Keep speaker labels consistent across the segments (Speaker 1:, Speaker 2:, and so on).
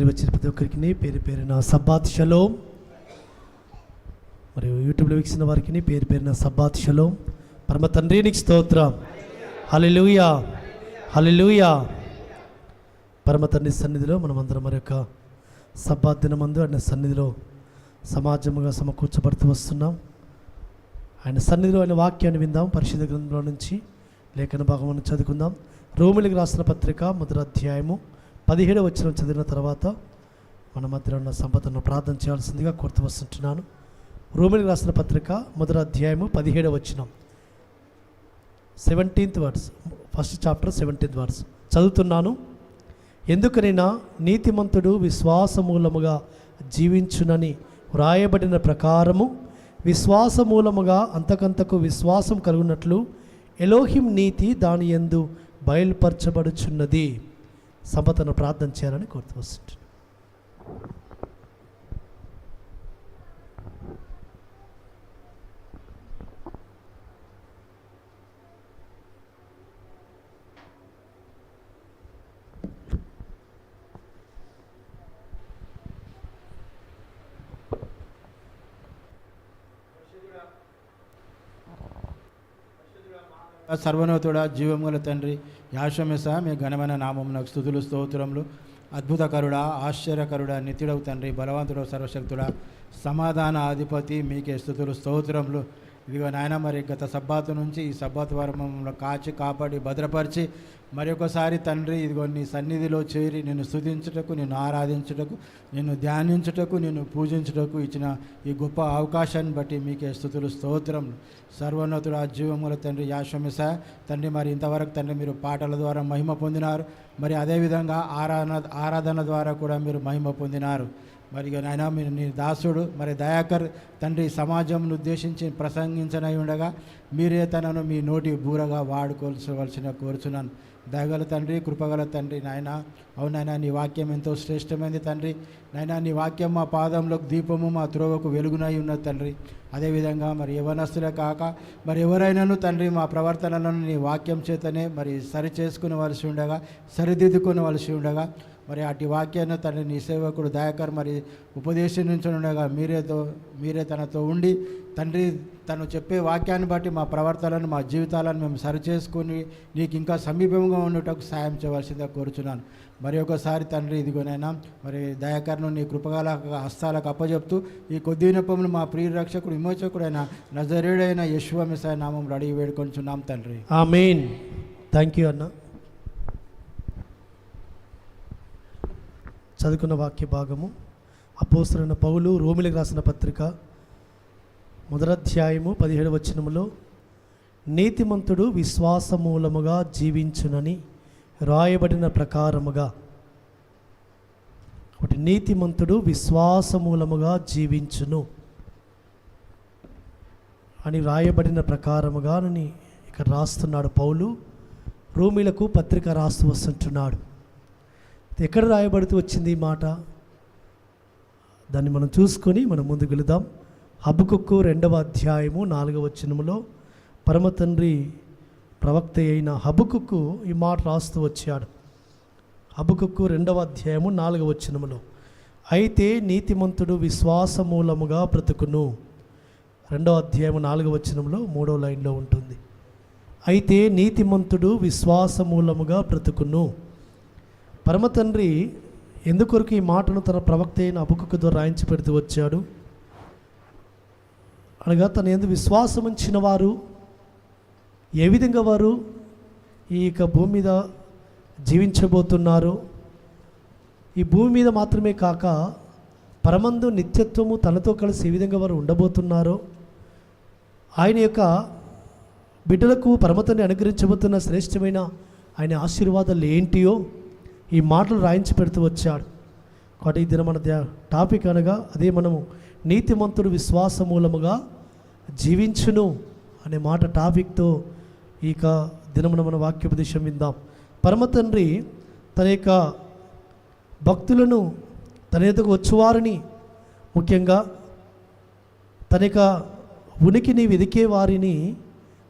Speaker 1: వచ్చిన ప్రతి ఒక్కరికి పేరు పేరున సబ్బాత్ షలోమ్. మరియు యూట్యూబ్లో వీక్షిస్తున్న వారికి పేరు పేరున సబ్బాత్ షలోమ్. పరమ తండ్రి నీకు స్తోత్రం. హల్లెలూయా హల్లెలూయా. పరమ తండ్రి సన్నిధిలో మనమందరం మరి యొక్క సబ్బాత్ దినమందు ఆయన సన్నిధిలో సమాజముగా సమకూర్చబడుతూ వస్తున్నాం. ఆయన సన్నిధిలో ఆయన వాక్యాన్ని విందాం. పరిశుద్ధ గ్రంథంలో నుంచి లేఖన భాగం చదువుకుందాం. రోమిలికి రాసిన పత్రిక 1వ అధ్యాయము 17వ వచనం చదివిన తర్వాత మన మధ్యలో ఉన్న సంపదను ప్రార్థన చేయాల్సిందిగా కోరుతూ వస్తుంటున్నాను. రోమిలికి రాసిన పత్రిక 1వ అధ్యాయము 17వ వచనం, 17th verse, first chapter 17th verse చదువుతున్నాను. ఎందుకనైనా నీతిమంతుడు విశ్వాసమూలముగా జీవించునని వ్రాయబడిన ప్రకారము విశ్వాసమూలముగా అంతకంతకు విశ్వాసం కలుగునట్లు ఎలోహిం నీతి దాని యందు బయలుపరచబడుచున్నది. సంపదను ప్రార్థన చేయాలని కోరుతూ వస్తుంటాను.
Speaker 2: సర్వనోతుడా, జీవముల తండ్రి, యాషమెస మీ ఘనమైన నామమునకు స్తుతులు స్తోత్రములు. అద్భుతకరుడా, ఆశ్చర్యకరుడా, నిత్యుడవు తండ్రి, బలవంతుడు, సర్వశక్తుడా, సమాధాన అధిపతి, మీకే స్తుతులు స్తోత్రములు. ఇదిగో నాయన, మరి గత సబ్బాతు నుంచి ఈ సబ్బాతు వారంలో కాచి కాపాడి భద్రపరిచి మరి ఒకసారి తండ్రి ఇదిగో నీ సన్నిధిలో చేరి నిన్ను స్తుతించుటకు, నిన్ను ఆరాధించుటకు, నిన్ను ధ్యానించుటకు, నిన్ను పూజించుటకు ఇచ్చిన ఈ గొప్ప అవకాశాన్ని బట్టి మీకే స్తుతులు స్తోత్రములు. సర్వోన్నతుడు, జీవముల తండ్రి, యాషమెస తండ్రి, మరి ఇంతవరకు తండ్రి మీరు పాటల ద్వారా మహిమ పొందినారు. మరి అదేవిధంగా ఆరాధన ద్వారా కూడా మీరు మహిమ పొందినారు. మరి నాయన, మీరు నీ దాసుడు మరి దయాకర్ తండ్రి సమాజంను ఉద్దేశించి ప్రసంగించనై ఉండగా మీరే తనను మీ నోటి బూరగా వాడుకోవలసిన కోరుచున్నాను. దయగల తండ్రి, కృపగల తండ్రి, నాయన అవునైనా నీ వాక్యం ఎంతో శ్రేష్టమైనది తండ్రి. నాయన నీ వాక్యం మా పాదంలోకి దీపము, మా త్రోవకు వెలుగునై ఉన్నది తండ్రి. అదేవిధంగా మరి యవనస్తులే కాక మరి ఎవరైనాను తండ్రి మా ప్రవర్తనలను నీ వాక్యం చేతనే మరి సరి చేసుకునవలసి ఉండగా, సరిదిద్దుకునవలసి ఉండగా మరి అటు వాక్యాన్ని తండ్రి నీ సేవకుడు దయాకర్ మరి ఉపదేశించనుండగా మీరే తనతో ఉండి తండ్రి తను చెప్పే వాక్యాన్ని బట్టి మా ప్రవర్తనలను, మా జీవితాలను మేము సరిచేసుకొని నీకు ఇంకా సమీపంగా ఉండేటకు సాయం చేయవలసిందిగా కోరుచున్నాను. మరి ఒకసారి తండ్రి ఇదిగోనైనా మరి దయాకర్ను నీ కృపగల హస్తాలకు అప్పచెప్తూ ఈ కొద్ది విన్నపములు మా ప్రియ రక్షకుడు విమోచకుడైన నజరేయుడైన యేషువ మెస్సీయ నామములో అడిగి వేడుకొంచున్నాం తండ్రి.
Speaker 1: ఆమేన్. థ్యాంక్ యూ అన్న. చదువుకున్న వాక్య భాగము అపోస్తలుడైన పౌలు రోమిలికి రాసిన పత్రిక 1వ అధ్యాయము 17వ వచనములో, నీతిమంతుడు విశ్వాసమూలముగా జీవించునని రాయబడిన ప్రకారముగా, ఒకటి నీతిమంతుడు విశ్వాసమూలముగా జీవించును అని రాయబడిన ప్రకారముగా అని ఇక్కడ రాస్తున్నాడు పౌలు. రోమిలకు పత్రిక రాస్తూ వస్తుంటున్నాడు. ఎక్కడ రాయబడుతూ వచ్చింది ఈ మాట, దాన్ని మనం చూసుకొని మనం ముందుకు వెళుదాం. హబకుక్కు 2వ అధ్యాయము 4వ వచనములో పరమ తండ్రి ప్రవక్త అయిన హబకుక్కు ఈ మాట రాస్తూ వచ్చాడు. హబకుక్కు 2వ అధ్యాయము 4వ వచనములో, అయితే నీతిమంతుడు విశ్వాసమూలముగా బ్రతుకును. 2వ అధ్యాయము 4వ వచనంలో 3వ లైన్లో ఉంటుంది. అయితే నీతిమంతుడు విశ్వాసమూలముగా బ్రతుకును. పరమ తండ్రి ఎందుకొరకు ఈ మాటను తన ప్రవక్త అయిన హబకుక్కు ద్వారా రాయించి పెడుతూ వచ్చాడు అనగా, తన యందు విశ్వాసం ఉంచిన వారు ఏ విధంగా వారు ఈ భూమి మీద జీవించబోతున్నారు, ఈ భూమి మీద మాత్రమే కాక పరమందు నిత్యత్వము తనతో కలిసి ఏ విధంగా వారు ఉండబోతున్నారో, ఆయన యొక్క బిడ్డలకు పరమతండ్రి అనుగ్రహించబోతున్న శ్రేష్టమైన ఆయన ఆశీర్వాదాలు ఏంటియో ఈ మాటలు రాయించి పెడుతూ వచ్చాడు. కాబట్టి ఈ దిన మన టాపిక్ అనగా అదే మనము నీతిమంతుడు విశ్వాసమూలముగా జీవించును అనే మాట టాపిక్తో ఈ దినమున మన వాక్యోపదేశం విందాం. పరమ తండ్రి తన యొక్క భక్తులను, తన ఎదుగు వచ్చువారిని, ముఖ్యంగా తన యొక్క ఉనికిని వెదికే వారిని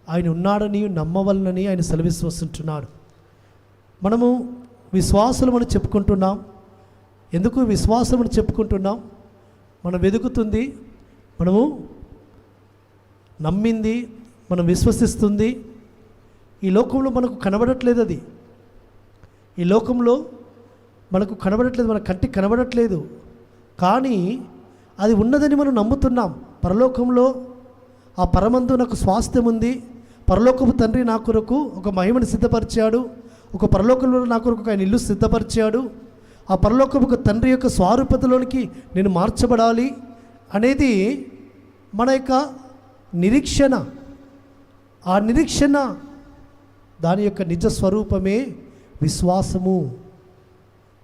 Speaker 1: ఆయన ఉన్నాడని నమ్మవలనని ఆయన సెలవిస్తూ వస్తుంటున్నాడు. మనము విశ్వాసులమని చెప్పుకుంటున్నాం, ఎందుకు విశ్వాసం అని చెప్పుకుంటున్నాం? మనం వెతుకుతుంది, మనము నమ్మింది, మనం విశ్వసిస్తుంది ఈ లోకంలో మనకు కనబడట్లేదు. అది ఈ లోకంలో మనకు కనబడట్లేదు, మన కంటికి కనబడట్లేదు, కానీ అది ఉన్నదని మనం నమ్ముతున్నాం. పరలోకంలో ఆ పరమందు నాకు స్వాస్థ్యం ఉంది, పరలోకపు తండ్రి నా కొరకు ఒక మహిమను సిద్ధపరిచాడు, ఒక పరలోకంలో నా కొరకు ఆయన ఇల్లు సిద్ధపరిచాడు, ఆ పరలోకపు తండ్రి యొక్క స్వరూపతలోనికి నేను మార్చబడాలి అనేది మన యొక్క నిరీక్షణ. ఆ నిరీక్షణ దాని యొక్క నిజ స్వరూపమే విశ్వాసము.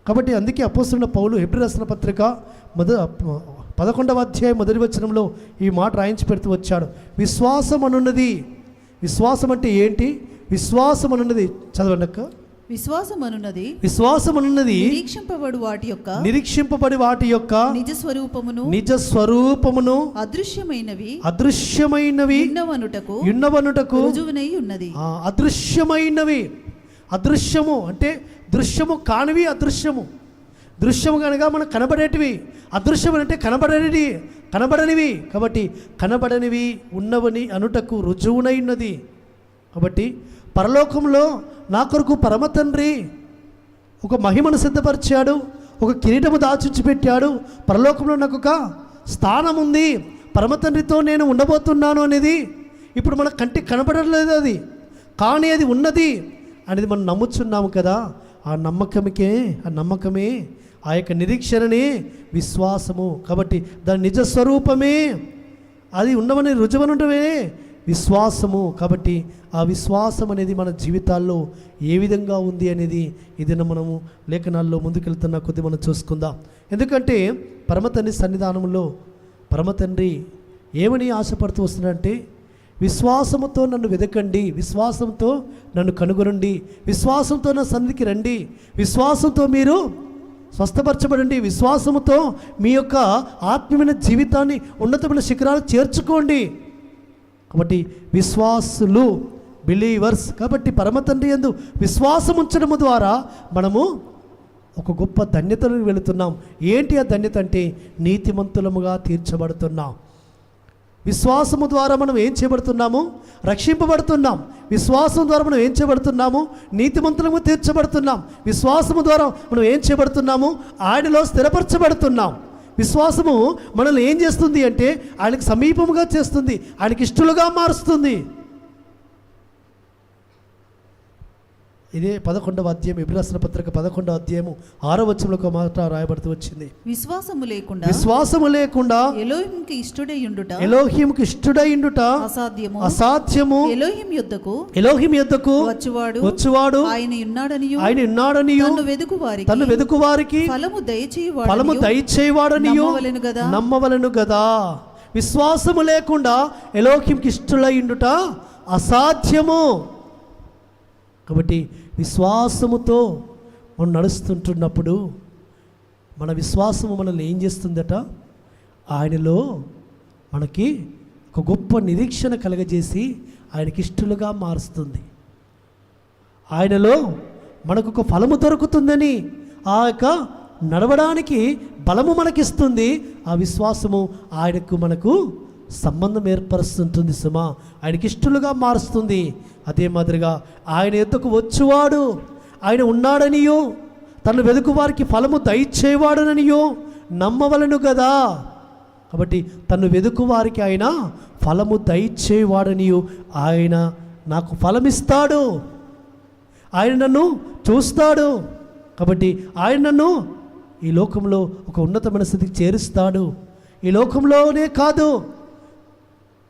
Speaker 1: కాబట్టి అందుకే అపోస్తలుడైన పౌలు హెబ్రీ రాసిన పత్రిక 11వ అధ్యాయం 1వ వచనంలో ఈ మాట రాయించి పెడుతూ వచ్చాడు. విశ్వాసం అనున్నది. విశ్వాసం అంటే ఏంటి? విశ్వాసం అనున్నది చదవండి అక్క.
Speaker 3: విశ్వాసం అనున్నది
Speaker 1: నిరీక్షింపబడి వాటి యొక్క నిజ స్వరూపమును అదృశ్యమైనవి యున్నవనుటకు
Speaker 3: రుజువునై ఉన్నది.
Speaker 1: అదృశ్యమైనవి, అదృశ్యము అంటే దృశ్యము కానివి అదృశ్యము. దృశ్యము కనుక మనకు కనబడేటివి, అదృశ్యం అంటే కనబడనివి. కాబట్టి కనబడనివి ఉన్నవని అనుటకు రుజువునై ఉన్నది. కాబట్టి పరలోకంలో నా కొరకు పరమ తండ్రి ఒక మహిమను సిద్ధపరిచాడు, ఒక కిరీటము దాచిచ్చి పెట్టాడు. పరలోకంలో నాకు ఒక స్థానం ఉంది, పరమ తండ్రితో నేను ఉండబోతున్నాను అనేది ఇప్పుడు మన కంటికి కనబడలేదు, అది కానీ అది ఉన్నది అనేది మనం నమ్ముచున్నాము కదా. ఆ నమ్మకమే ఆ యొక్క నిరీక్షణనే విశ్వాసము. కాబట్టి దాని నిజ స్వరూపమే అది ఉన్నవని రుజువనుంటవే విశ్వాసము. కాబట్టి ఆ విశ్వాసం అనేది మన జీవితాల్లో ఏ విధంగా ఉంది అనేది ఏదైనా మనము లేఖనాల్లో ముందుకెళ్తున్న కొద్ది మనం చూసుకుందాం. ఎందుకంటే పరమతండ్రి సన్నిధానంలో పరమతండ్రి ఏమని ఆశపడుతూ వస్తున్నాడంటే, విశ్వాసముతో నన్ను వెదకండి, విశ్వాసంతో నన్ను కనుగొనండి, విశ్వాసంతో నా సన్నిధికి రండి, విశ్వాసంతో మీరు స్వస్థపరచబడండి, విశ్వాసముతో మీ యొక్క ఆత్మీయమైన జీవితాన్ని ఉన్నతమైన శిఖరాలు చేర్చుకోండి. కాబట్టి విశ్వాసులు, బిలీవర్స్. కాబట్టి పరమతండ్రి యందు విశ్వాసం ఉంచడము ద్వారా మనము ఒక గొప్ప ధన్యతలకు వెళుతున్నాం. ఏంటి ఆ ధన్యత అంటే నీతిమంతులముగా తీర్చబడుతున్నాం. విశ్వాసము ద్వారా మనం ఏం చేయబడుతున్నాము? రక్షింపబడుతున్నాం. విశ్వాసం ద్వారా మనం ఏం చేయబడుతున్నాము? నీతిమంతులము తీర్చబడుతున్నాం. విశ్వాసము ద్వారా మనం ఏం చేయబడుతున్నాము? ఆయనలో స్థిరపరచబడుతున్నాం. విశ్వాసము మనల్ని ఏం చేస్తుంది అంటే ఆయనకు సమీపముగా చేస్తుంది, ఆయనకి ఇష్టలుగా మారుస్తుంది. ఇదే 11వ అధ్యాయం హెబ్రీ రాసిన పత్రిక 11వ అధ్యాయము 6వ వచనంలో ఒక మాట రాయబడుతూ వచ్చింది.
Speaker 3: విశ్వాసము లేకుండా ఎలోహింకి ఇష్టుడై ఉండుట అసాధ్యము. ఎలోహిం యొద్దకు వచ్చువాడు ఆయన ఉన్నాడనియు తన్ను వెదుకు వారికి ఫలము దయచేయవాడనియు నమ్మవలెను గదా. విశ్వాసము లేకుండా ఎలోహింకి ఇష్టుడై ఉండుట అసాధ్యము. కాబట్టి విశ్వాసముతో మనం నడుస్తుంటున్నప్పుడు మన విశ్వాసము మనల్ని ఏం చేస్తుందట? ఆయనలో మనకి ఒక గొప్ప నిరీక్షణ కలగజేసి ఆయనకి ఇష్టలుగా మారుస్తుంది. ఆయనలో మనకు ఒక ఫలము దొరుకుతుందని ఆ యొక్క నడవడానికి బలము మనకిస్తుంది. ఆ విశ్వాసము ఆయనకు మనకు సంబంధం ఏర్పరుస్తుంటుంది సుమా, ఆయనకి ఇష్టలుగా మారుస్తుంది. అదే మాదిరిగా ఆయన యొద్దకు వచ్చువాడు ఆయన ఉన్నాడనియో తను వెదుకు వారికి ఫలము దయచేవాడననియో నమ్మవలను కదా. కాబట్టి తను వెదుకు వారికి ఆయన ఫలము దయచేవాడనియో ఆయన నాకు ఫలమిస్తాడు, ఆయన నన్ను చూస్తాడు. కాబట్టి ఆయన నన్ను ఈ లోకంలో ఒక ఉన్నతమైన స్థితికి చేరుస్తాడు. ఈ లోకంలోనే కాదు,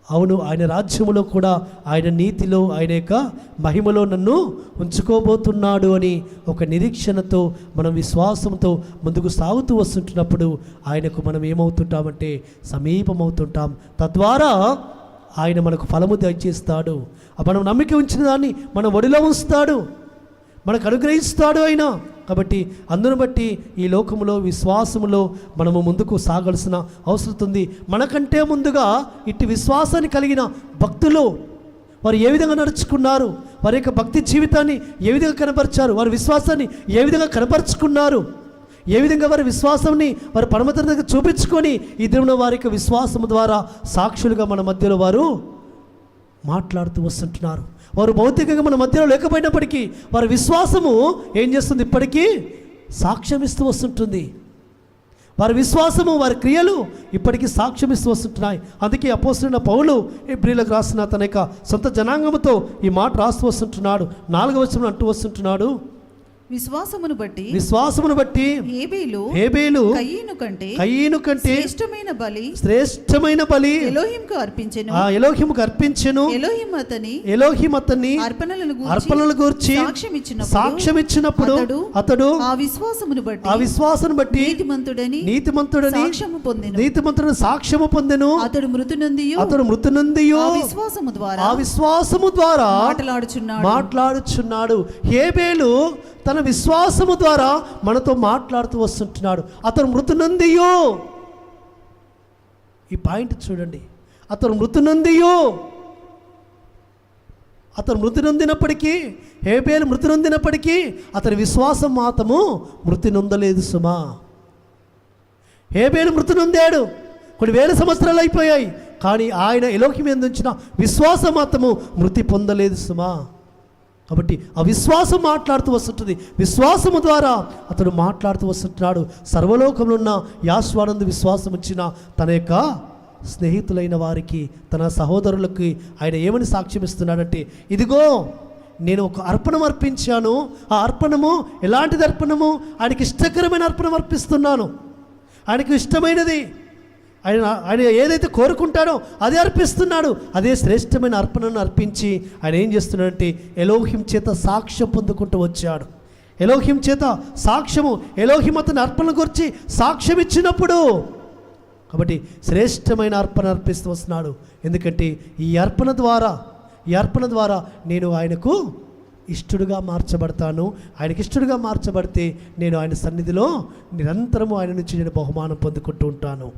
Speaker 3: అవును ఆయన రాజ్యములో కూడా ఆయన నీతిలో ఆయన యొక్క మహిమలో నన్ను ఉంచుకోబోతున్నాడు అని ఒక నిరీక్షణతో మనం విశ్వాసంతో ముందుకు సాగుతూ వస్తుంటున్నప్పుడు ఆయనకు మనం ఏమవుతుంటామంటే సమీపమవుతుంటాం. తద్వారా ఆయన మనకు ఫలము దయచేస్తాడు. మనం నమ్మిక ఉంచిన దాన్ని మన ఒడిలో ఉంచుతాడు, మనకు అనుగ్రహిస్తాడు ఆయన. కాబట్టి అందును బట్టి ఈ లోకములో విశ్వాసములో మనము ముందుకు సాగాల్సిన అవసరం ఉంది. మనకంటే ముందుగా ఇట్టి విశ్వాసాన్ని కలిగిన భక్తులు వారు ఏ విధంగా నడుచుకున్నారు, వారి యొక్క భక్తి జీవితాన్ని ఏ విధంగా కనపరిచారు, వారి విశ్వాసాన్ని ఏ విధంగా కనపరుచుకున్నారు,
Speaker 1: ఏ విధంగా వారి విశ్వాసాన్ని వారి పరమతండ్రి దగ్గర చూపించుకొని ఈ దేవుని వారి యొక్క విశ్వాసము ద్వారా సాక్షులుగా మన మధ్యలో వారు మాట్లాడుతూ వస్తుంటున్నారు. వారు భౌతికంగా మన మధ్యలో లేకపోయినప్పటికీ వారి విశ్వాసము ఏం చేస్తుంది, ఇప్పటికీ సాక్ష్యం ఇస్తూ వస్తుంటుంది. వారి విశ్వాసము వారి క్రియలు ఇప్పటికీ సాక్ష్యం ఇస్తూ వస్తుంటున్నాయి. అందుకే అపోస్తలుడైన పౌలు హెబ్రీయులకు రాసిన తన యొక్క సొంత జనాంగముతో ఈ మాట రాస్తూ వస్తుంటున్నాడు. 4వ వచనం అంటూ వస్తుంటున్నాడు,
Speaker 3: విశ్వాసమును బట్టి
Speaker 1: హేబేలు కయీను కంటే శ్రేష్టమైన బలి
Speaker 3: ఎలోహింకు
Speaker 1: అర్పించెను. ఎలోహిం అతని అర్పణలను గూర్చి సాక్ష్యం ఇచ్చినప్పుడు అతడు ఆ విశ్వాసమును బట్టి నీతిమంతుడని సాక్ష్యము పొందెను.
Speaker 3: అతడు మృతి నొందియు
Speaker 1: ఆ విశ్వాసము ద్వారా మాట్లాడుచున్నాడు. హేబేలు తన విశ్వాసము ద్వారా మనతో మాట్లాడుతూ వస్తుంటున్నాడు. అతను మృతి నొందియు, ఈ పాయింట్ చూడండి, అతను మృతి నొందినప్పటికీ హేబేలు మృతి నొందినప్పటికీ అతని విశ్వాసం మాత్రము మృతి నొందలేదు సుమా. హేబేలు మృతి నొందాడు, కొన్ని వేల సంవత్సరాలు అయిపోయాయి, కానీ ఆయన ఎలోహిం యందు ఉంచిన విశ్వాసం మాత్రము మృతి పొందలేదు సుమా. కాబట్టి ఆ విశ్వాసం మాట్లాడుతూ వస్తుంటుంది. విశ్వాసము ద్వారా అతడు మాట్లాడుతూ వస్తుంటున్నాడు. సర్వలోకంలో ఉన్న యాశ్వానందు విశ్వాసం ఇచ్చిన తన యొక్క స్నేహితులైన వారికి, తన సహోదరులకి ఆయన ఏమని సాక్ష్యం ఇస్తున్నాడంటే, ఇదిగో నేను ఒక అర్పణం అర్పించాను. ఆ అర్పణము ఎలాంటిది అర్పణము? ఆయనకి ఇష్టకరమైన అర్పణం అర్పిస్తున్నాను. ఆయనకు ఇష్టమైనది, ఆయన ఏదైతే కోరుకుంటాడో అదే అర్పిస్తున్నాడు. అదే శ్రేష్టమైన అర్పణను అర్పించి ఆయన ఏం చేస్తున్నాడంటే ఎలోహిం చేత సాక్ష్యం పొందుకుంటూ వచ్చాడు. ఎలోహిం చేత సాక్ష్యము, ఎలోహిం అతని అర్పణ గురించి సాక్ష్యం ఇచ్చినప్పుడు, కాబట్టి శ్రేష్టమైన అర్పణ అర్పిస్తూ వస్తున్నాడు. ఎందుకంటే ఈ అర్పణ ద్వారా నేను ఆయనకు ఇష్టడుగా మార్చబడతాను. ఆయనకి ఇష్టడుగా మార్చబడితే నేను ఆయన సన్నిధిలో నిరంతరము ఆయన నుంచి నేను బహుమానం పొందుకుంటూ ఉంటాను.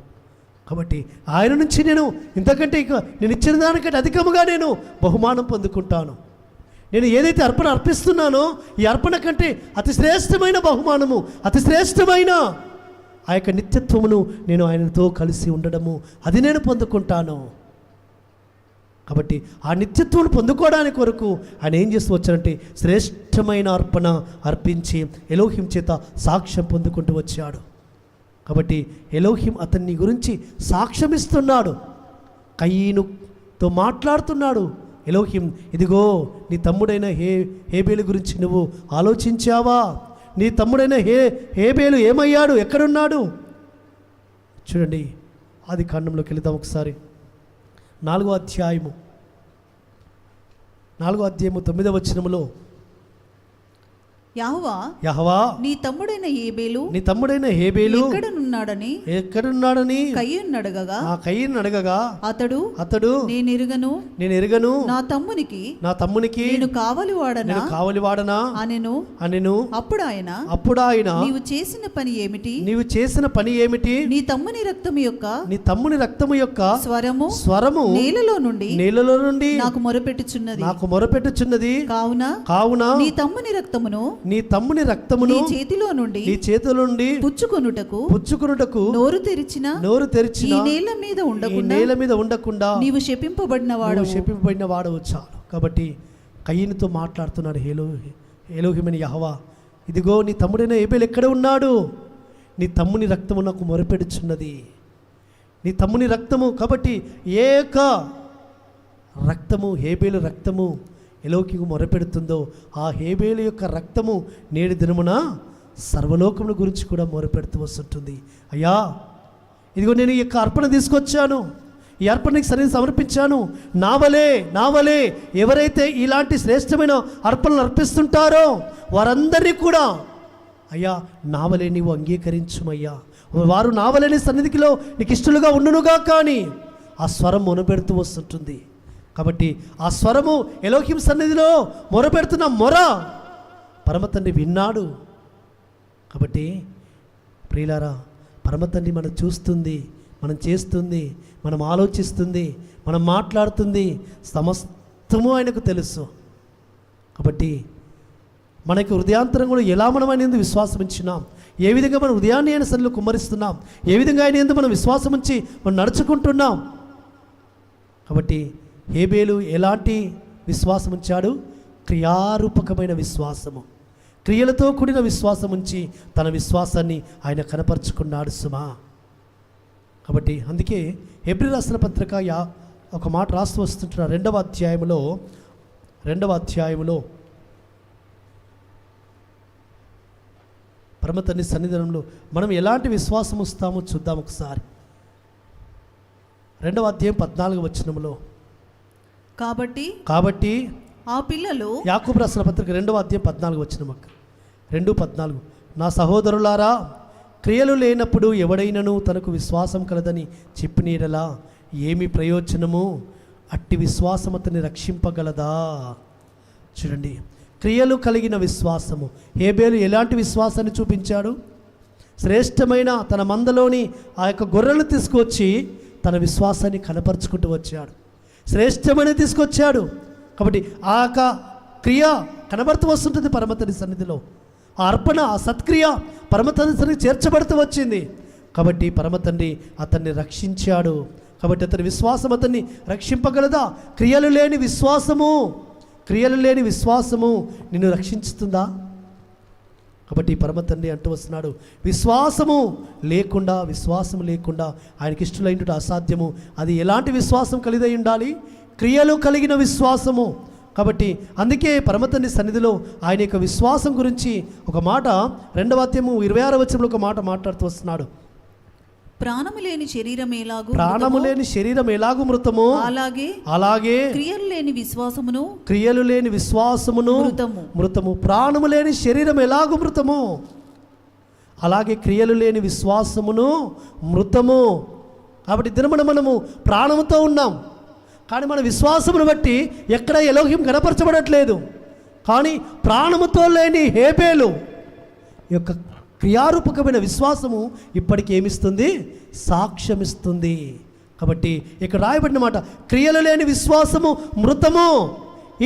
Speaker 1: కాబట్టి ఆయన నుంచి నేను ఇంతకంటే నేను ఇచ్చిన దానికంటే అధికముగా నేను బహుమానం పొందుకుంటాను. నేను ఏదైతే అర్పణ అర్పిస్తున్నానో ఈ అర్పణ కంటే అతి శ్రేష్టమైన బహుమానము, అతి శ్రేష్టమైన ఆ యొక్క నిత్యత్వమును నేను ఆయనతో కలిసి ఉండడము, అది నేను పొందుకుంటాను. కాబట్టి ఆ నిత్యత్వాన్ని పొందుకోవడానికి వరకు ఆయన ఏం చేస్తూ వచ్చారంటే శ్రేష్టమైన అర్పణ అర్పించి ఎలోహిం చేత సాక్ష్యం పొందుకుంటూ వచ్చాడు. కాబట్టి ఎలోహిం అతన్ని గురించి సాక్ష్యమిస్తున్నాడు, కయీనుతో మాట్లాడుతున్నాడు. ఎలోహిం, ఇదిగో నీ తమ్ముడైన హేబేలు గురించి నువ్వు ఆలోచించావా? నీ తమ్ముడైన హేబేలు ఏమయ్యాడు, ఎక్కడున్నాడు? చూడండి, ఆది కాండంలోకి వెళదాం ఒకసారి. 4వ అధ్యాయము 9వ వచనములో, యెహోవా నీ తమ్ముడైన హేబేలు ఎక్కడున్నాడని కయీను అడగగా అతడు నేను ఎరుగను నా తమ్మునికి నేను కావలివాడనా అనెను. అప్పుడు ఆయన నీవు చేసిన పని ఏమిటి? నీ తమ్ముని రక్తము యొక్క స్వరము నేలలో నుండి నాకు మొరపెట్టుచున్నది. కావున నీ తమ్ముని రక్తమును నీ చేతిలో నుండి పుచ్చుకొనుటకు నోరు తెరిచిన ఈ నేల మీద ఉండకుండా నీవు శపింపబడిన వాడవు చాలు. కాబట్టి కయీనుతో మాట్లాడుతున్నాడు ఎలోహిమని యెహోవా, ఇదిగో నీ తమ్ముడైన హేబేలు ఎక్కడ ఉన్నాడు? నీ తమ్ముని రక్తము నాకు మొరపెడుచున్నది. నీ తమ్ముని రక్తము, కాబట్టి ఏక రక్తము, హేబేలు రక్తము ఎలోహిము మొరపెడుతుందో ఆ హేబేలు యొక్క రక్తము నేటి దినమున సర్వలోకముల గురించి కూడా మొరపెడుతూ వస్తుంటుంది. అయ్యా, ఇదిగో నేను ఈ యొక్క అర్పణ తీసుకొచ్చాను, ఈ అర్పణకి సరైన సమర్పించాను. నా వలే ఎవరైతే ఇలాంటి శ్రేష్టమైన అర్పణలు అర్పిస్తుంటారో వారందరినీ కూడా అయ్యా నా వలే నీవు అంగీకరించుమయ్యా. వారు నా వలే సన్నిధిలో నీకు ఇష్టలుగా ఉండునుగా. కానీ ఆ స్వరం మొనపెడుతూ వస్తుంటుంది. కాబట్టి ఆ స్వరము ఎలోహిం సన్నిధిలో మొరపెడుతున్న మొర పరమతండ్రి విన్నాడు. కాబట్టి ప్రియులారా, పరమతండ్రి మనం చూస్తుంది, మనం చేస్తుంది, మనం ఆలోచిస్తుంది, మనం మాట్లాడుతుంది, సమస్తము ఆయనకు తెలుసు. కాబట్టి మనకి హృదయాంతరంలో ఎలా మనం అనేది విశ్వాసం ఇచ్చినాం, ఏ విధంగా మనం హృదయాన్ని ఆయన సన్నిధిలో కుమ్మరిస్తున్నాం, ఏ విధంగా ఆయన యందు మనం విశ్వాసం ఉంచి మనం నడుచుకుంటున్నాం. కాబట్టి హేబేలు ఎలాంటి విశ్వాసం ఉంచాడు? క్రియారూపకమైన విశ్వాసము, క్రియలతో కూడిన విశ్వాసం ఉంచి తన విశ్వాసాన్ని ఆయన కనపరుచుకున్నాడు సుమా. కాబట్టి అందుకే హెబ్రీ రాసిన పత్రిక ఒక మాట రాస్తూ వస్తుంటున్నారు. రెండవ అధ్యాయములో పరమతన్ని సన్నిధానంలో మనం ఎలాంటి విశ్వాసం వస్తామో చూద్దాం ఒకసారి. 2వ అధ్యాయం 14వ వచనంలో, కాబట్టి
Speaker 3: ఆ పిల్లలు,
Speaker 1: యాకోబు రాసిన పత్రిక 2వ అధ్యాయం 14వ వచనం, 2:14, నా సహోదరులారా, క్రియలు లేనప్పుడు ఎవడైనను తనకు విశ్వాసం కలదని చెప్పిన యెడల ఏమి ప్రయోజనము? అట్టి విశ్వాసం అతన్ని రక్షింపగలదా? చూడండి, క్రియలు కలిగిన విశ్వాసము. హేబేలు ఎలాంటి విశ్వాసాన్ని చూపించాడు? శ్రేష్టమైన తన మందలోని ఆ యొక్క గొర్రెలు తీసుకొచ్చి తన విశ్వాసాన్ని కనపరుచుకుంటూ వచ్చాడు, శ్రేష్టమైన తీసుకొచ్చాడు. కాబట్టి ఆ యొక్క క్రియ కనబడుతూ వస్తుంటుంది పరమతని సన్నిధిలో. ఆ అర్పణ, ఆ సత్క్రియ పరమతండ్రి సన్నిధికి చేర్చబడుతూ వచ్చింది. కాబట్టి పరమతండ్రి అతన్ని రక్షించాడు. కాబట్టి అతని విశ్వాసం అతన్ని రక్షింపగలదా? క్రియలు లేని విశ్వాసము నిన్ను రక్షించుతుందా? కాబట్టి పరమతండ్రి అంటూ వస్తున్నాడు, విశ్వాసము లేకుండా ఆయనకి ఇష్టలైనట్టు అసాధ్యము. అది ఎలాంటి విశ్వాసం కలిగి ఉండాలి? క్రియలు కలిగిన విశ్వాసము. కాబట్టి అందుకే పరమతండ్రి సన్నిధిలో ఆయన యొక్క విశ్వాసం గురించి ఒక మాట 2వ అధ్యాయము 26వ వచనంలో ఒక మాట మాట్లాడుతూ వస్తున్నాడు.
Speaker 3: ప్రాణము లేని శరీరం ఎలాగు మృతమో అలాగే క్రియలు లేని విశ్వాసమును
Speaker 1: మృతము. ప్రాణము లేని శరీరం ఎలాగు మృతమో అలాగే క్రియలు లేని విశ్వాసమును మృతము. కాబట్టి దినమున మనము ప్రాణముతో ఉన్నాం, కానీ మన విశ్వాసమును బట్టి ఎక్కడ ఎలోహిం కనపరచబడట్లేదు. కానీ ప్రాణముతో లేని హేబేలు యొక్క క్రియారూపకమైన విశ్వాసము ఇప్పటికి ఏమిస్తుంది? సాక్ష్యమిస్తుంది. కాబట్టి ఇక్కడ రాయబడిన మాట, క్రియలు లేని విశ్వాసము మృతము.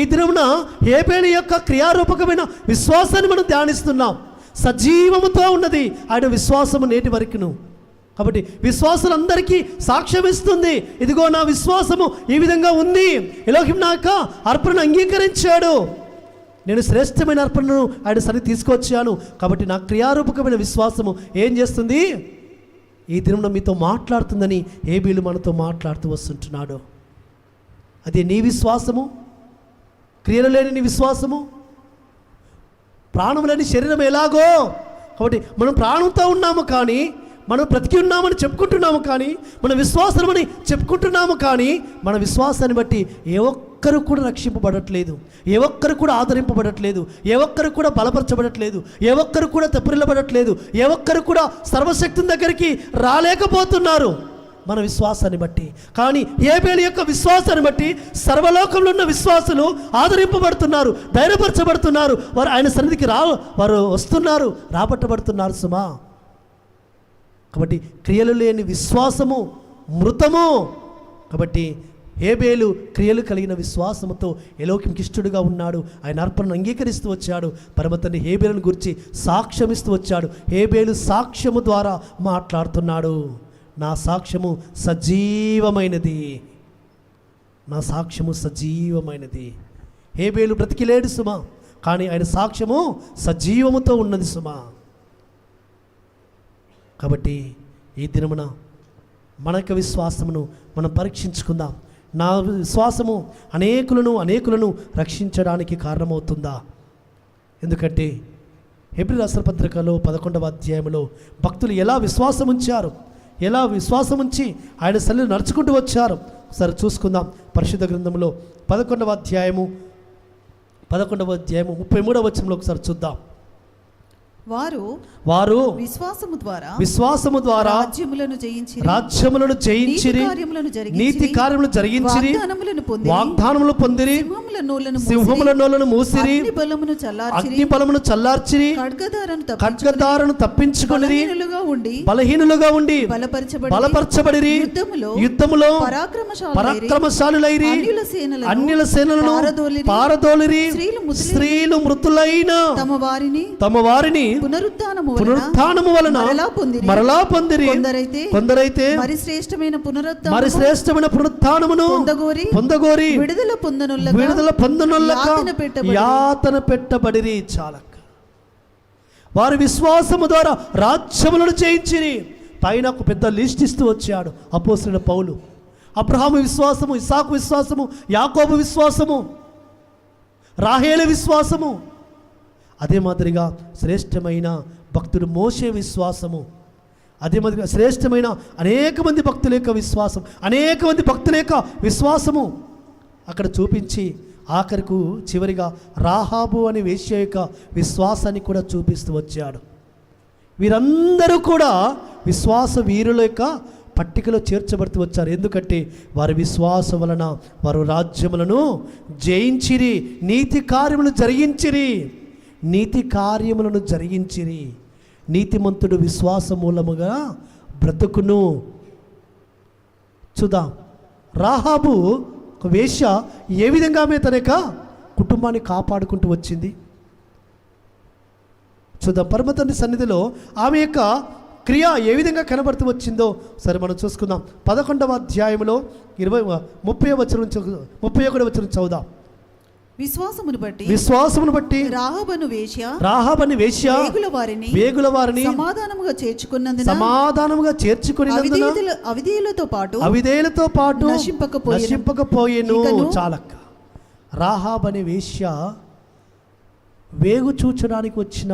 Speaker 1: ఈ దినమున హేబేలు యొక్క క్రియారూపకమైన విశ్వాసాన్ని మనం ధ్యానిస్తున్నాం. సజీవముతో ఉన్నది ఆయన విశ్వాసము నేటి వరకును. కాబట్టి విశ్వాసులందరికీ సాక్ష్యం ఇస్తుంది, ఇదిగో నా విశ్వాసము ఈ విధంగా ఉంది, ఎలోహిం నా యొక్క అర్పణను అంగీకరించాడు, నేను శ్రేష్టమైన అర్పణను ఆయన సరి తీసుకొచ్చాను. కాబట్టి నా క్రియారూపకమైన విశ్వాసము ఏం చేస్తుంది? ఈ దినం మీతో మాట్లాడుతుందని హేబేలు మనతో మాట్లాడుతూ వస్తుంటున్నాడు. అది నీ విశ్వాసము, క్రియలు లేని నీ విశ్వాసము. ప్రాణం లేని శరీరం ఎలాగో. కాబట్టి మనం ప్రాణంతో ఉన్నాము, కానీ మనం బ్రతికి ఉన్నామని చెప్పుకుంటున్నాము, కానీ మన విశ్వాసమని చెప్పుకుంటున్నాము, కానీ మన విశ్వాసాన్ని బట్టి ఏ ఒక్కరు కూడా రక్షింపబడట్లేదు, ఏ ఒక్కరు కూడా ఆదరింపబడట్లేదు, ఏ ఒక్కరు కూడా బలపరచబడట్లేదు, ఏ ఒక్కరు కూడా తెప్పరిల్లబడట్లేదు, ఏ ఒక్కరు కూడా సర్వశక్తుని దగ్గరికి రాలేకపోతున్నారు మన విశ్వాసాన్ని బట్టి. కానీ హేబేలు యొక్క విశ్వాసాన్ని బట్టి సర్వలోకంలో ఉన్న విశ్వాసులు ఆదరింపబడుతున్నారు, ధైర్యపరచబడుతున్నారు, వారు ఆయన సన్నిధికి వారు వస్తున్నారు, రాబట్టబడుతున్నారు సుమా. కాబట్టి క్రియలు లేని విశ్వాసము మృతము. కాబట్టి హేబేలు క్రియలు కలిగిన విశ్వాసముతో ఎలోకింకి ఇష్టడుగా ఉన్నాడు. ఆయన అర్పణను అంగీకరిస్తూ వచ్చాడు. పరమతండ్రి హేబేలును గురించి సాక్ష్యమిస్తూ వచ్చాడు. హేబేలు సాక్ష్యము ద్వారా మాట్లాడుతున్నాడు. నా సాక్ష్యము సజీవమైనది, నా సాక్ష్యము సజీవమైనది. హేబేలు బ్రతికిలేడు సుమా, కానీ ఆయన సాక్ష్యము సజీవముతో ఉన్నది సుమా. కాబట్టి ఈ దినమున మన యొక్క విశ్వాసమును మనం పరీక్షించుకుందాం. నా విశ్వాసము అనేకులను రక్షించడానికి కారణమవుతుందా? ఎందుకంటే హెబ్రీ రాసిన పత్రికలో 11వ అధ్యాయంలో భక్తులు ఎలా విశ్వాసం ఉంచారు, ఎలా విశ్వాసం ఉంచి ఆయన సన్నిధిని నడుచుకుంటూ వచ్చారు. ఒకసారి చూసుకుందాం. పరిశుద్ధ గ్రంథంలో 11వ అధ్యాయము 33వ వచనంలో ఒకసారి చూద్దాం. వారు విశ్వాసము ద్వారా రాజ్యములను జయించిరి, నీతి కార్యములు జరిగించిరి, వాగ్దానములు పొందిరి, సింహముల నోలను మూసిరి, అగ్ని బలమును చల్లార్చిరి, ఖడ్గదారును తప్పించుకొనిరి, బలహీనులుగా ఉండి బలపరచబడిరి, యుద్ధములో పరాక్రమశాలులైరి, అన్యుల సేనలను పారదోలిరి, స్త్రీలు మృతులైన తమ వారిని పునరుత్థానము వలన మరలా పొందిరి. కొందరైతే
Speaker 3: మరి శ్రేష్టమైన
Speaker 1: పునరుత్థానమును పొందగోరి
Speaker 3: విడుదల
Speaker 1: పొందనొల్లక యాతన పెట్టబడిరి. చాలక వారి విశ్వాసము ద్వారా రాజ్యములను జయించిరి. పైన ఒక పెద్ద లిస్ట్ ఇస్తూ వచ్చాడు అపోస్తలుడైన పౌలు. అబ్రహాము విశ్వాసము, ఇస్సాకు విశ్వాసము, యాకోబు విశ్వాసము, రాహేలు విశ్వాసము, అదే మాదిరిగా శ్రేష్టమైన భక్తుడు మోషే విశ్వాసము, అదే మాదిరిగా శ్రేష్టమైన అనేక మంది భక్తుల యొక్క విశ్వాసం, అనేక మంది భక్తుల యొక్క విశ్వాసము అక్కడ చూపించి ఆఖరికు చివరిగా రాహాబు అనే వేశ్య యొక్క విశ్వాసాన్ని కూడా చూపిస్తూ వచ్చాడు. వీరందరూ కూడా విశ్వాస వీరుల యొక్క పట్టికలో చేర్చబడుతూ వచ్చారు. ఎందుకంటే వారి విశ్వాసం వలన వారు రాజ్యములను జయించిరి, నీతి కార్యములను జరిగించిరి. నీతిమంతుడు విశ్వాస మూలముగా బ్రతుకును. చూద్దాం, రాహాబు ఒక వేశ్య ఏ విధంగా ఆమె తన యొక్క కుటుంబాన్ని కాపాడుకుంటూ వచ్చింది. చూద్దాం, పరమ తండ్రి సన్నిధిలో ఆమె యొక్క క్రియ ఏ విధంగా కనబడుతూ వచ్చిందో సరే మనం చూసుకుందాం. 11వ అధ్యాయంలో 30వ వచనం 31వ వచనం చదువుదాం.
Speaker 3: విశ్వాసమును బట్టి రాహాబను వేశ్య వేగుల వారిని సమాధానముగా చేర్చుకున్నందున అవిధేయులతో పాటు నశింపకపోయెను. చాలక్క రాహాబ్ అనే వేశ్య వేగు చూచడానికి వచ్చిన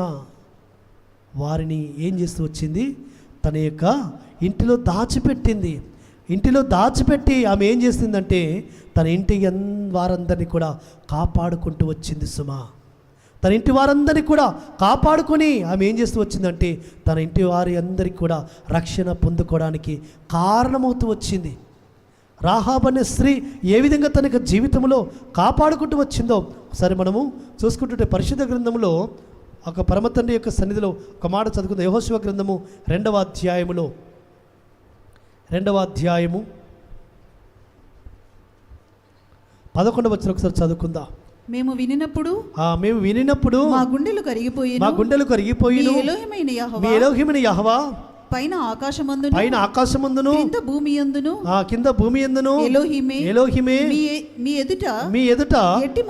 Speaker 3: వారిని ఏం చేస్తూ వచ్చింది, తన యొక్క ఇంటిలో దాచిపెట్టి ఆమె ఏం చేసిందంటే తన ఇంటి వారందరినీ కూడా కాపాడుకుంటూ వచ్చింది. సుమా, తన ఇంటి వారందరినీ కూడా కాపాడుకొని ఆమె ఏం చేస్తూ వచ్చిందంటే తన ఇంటి వారి అందరికీ కూడా రక్షణ పొందుకోవడానికి కారణమవుతూ వచ్చింది. రాహాబ్ అనే స్త్రీ ఏ విధంగా తన యొక్క జీవితంలో కాపాడుకుంటూ వచ్చిందో ఒకసారి మనము చూసుకుంటుంటే పరిశుద్ధ గ్రంథంలో ఒక పరమ తండ్రి యొక్క సన్నిధిలో ఒక మాట చదువుకుందాం. యెహోషువ గ్రంథము 2వ అధ్యాయము 11వ వచనం ఒకసారి చదువుకుందాం. మేము
Speaker 1: వినినప్పుడు మా గుండెలు కరిగిపోయిను. మీ ఎలోహిమైన యెహోవా పైన ఆకాశమందును కింద భూమి యందును ఎలోహిమే మీ ఎదుట ఎట్టి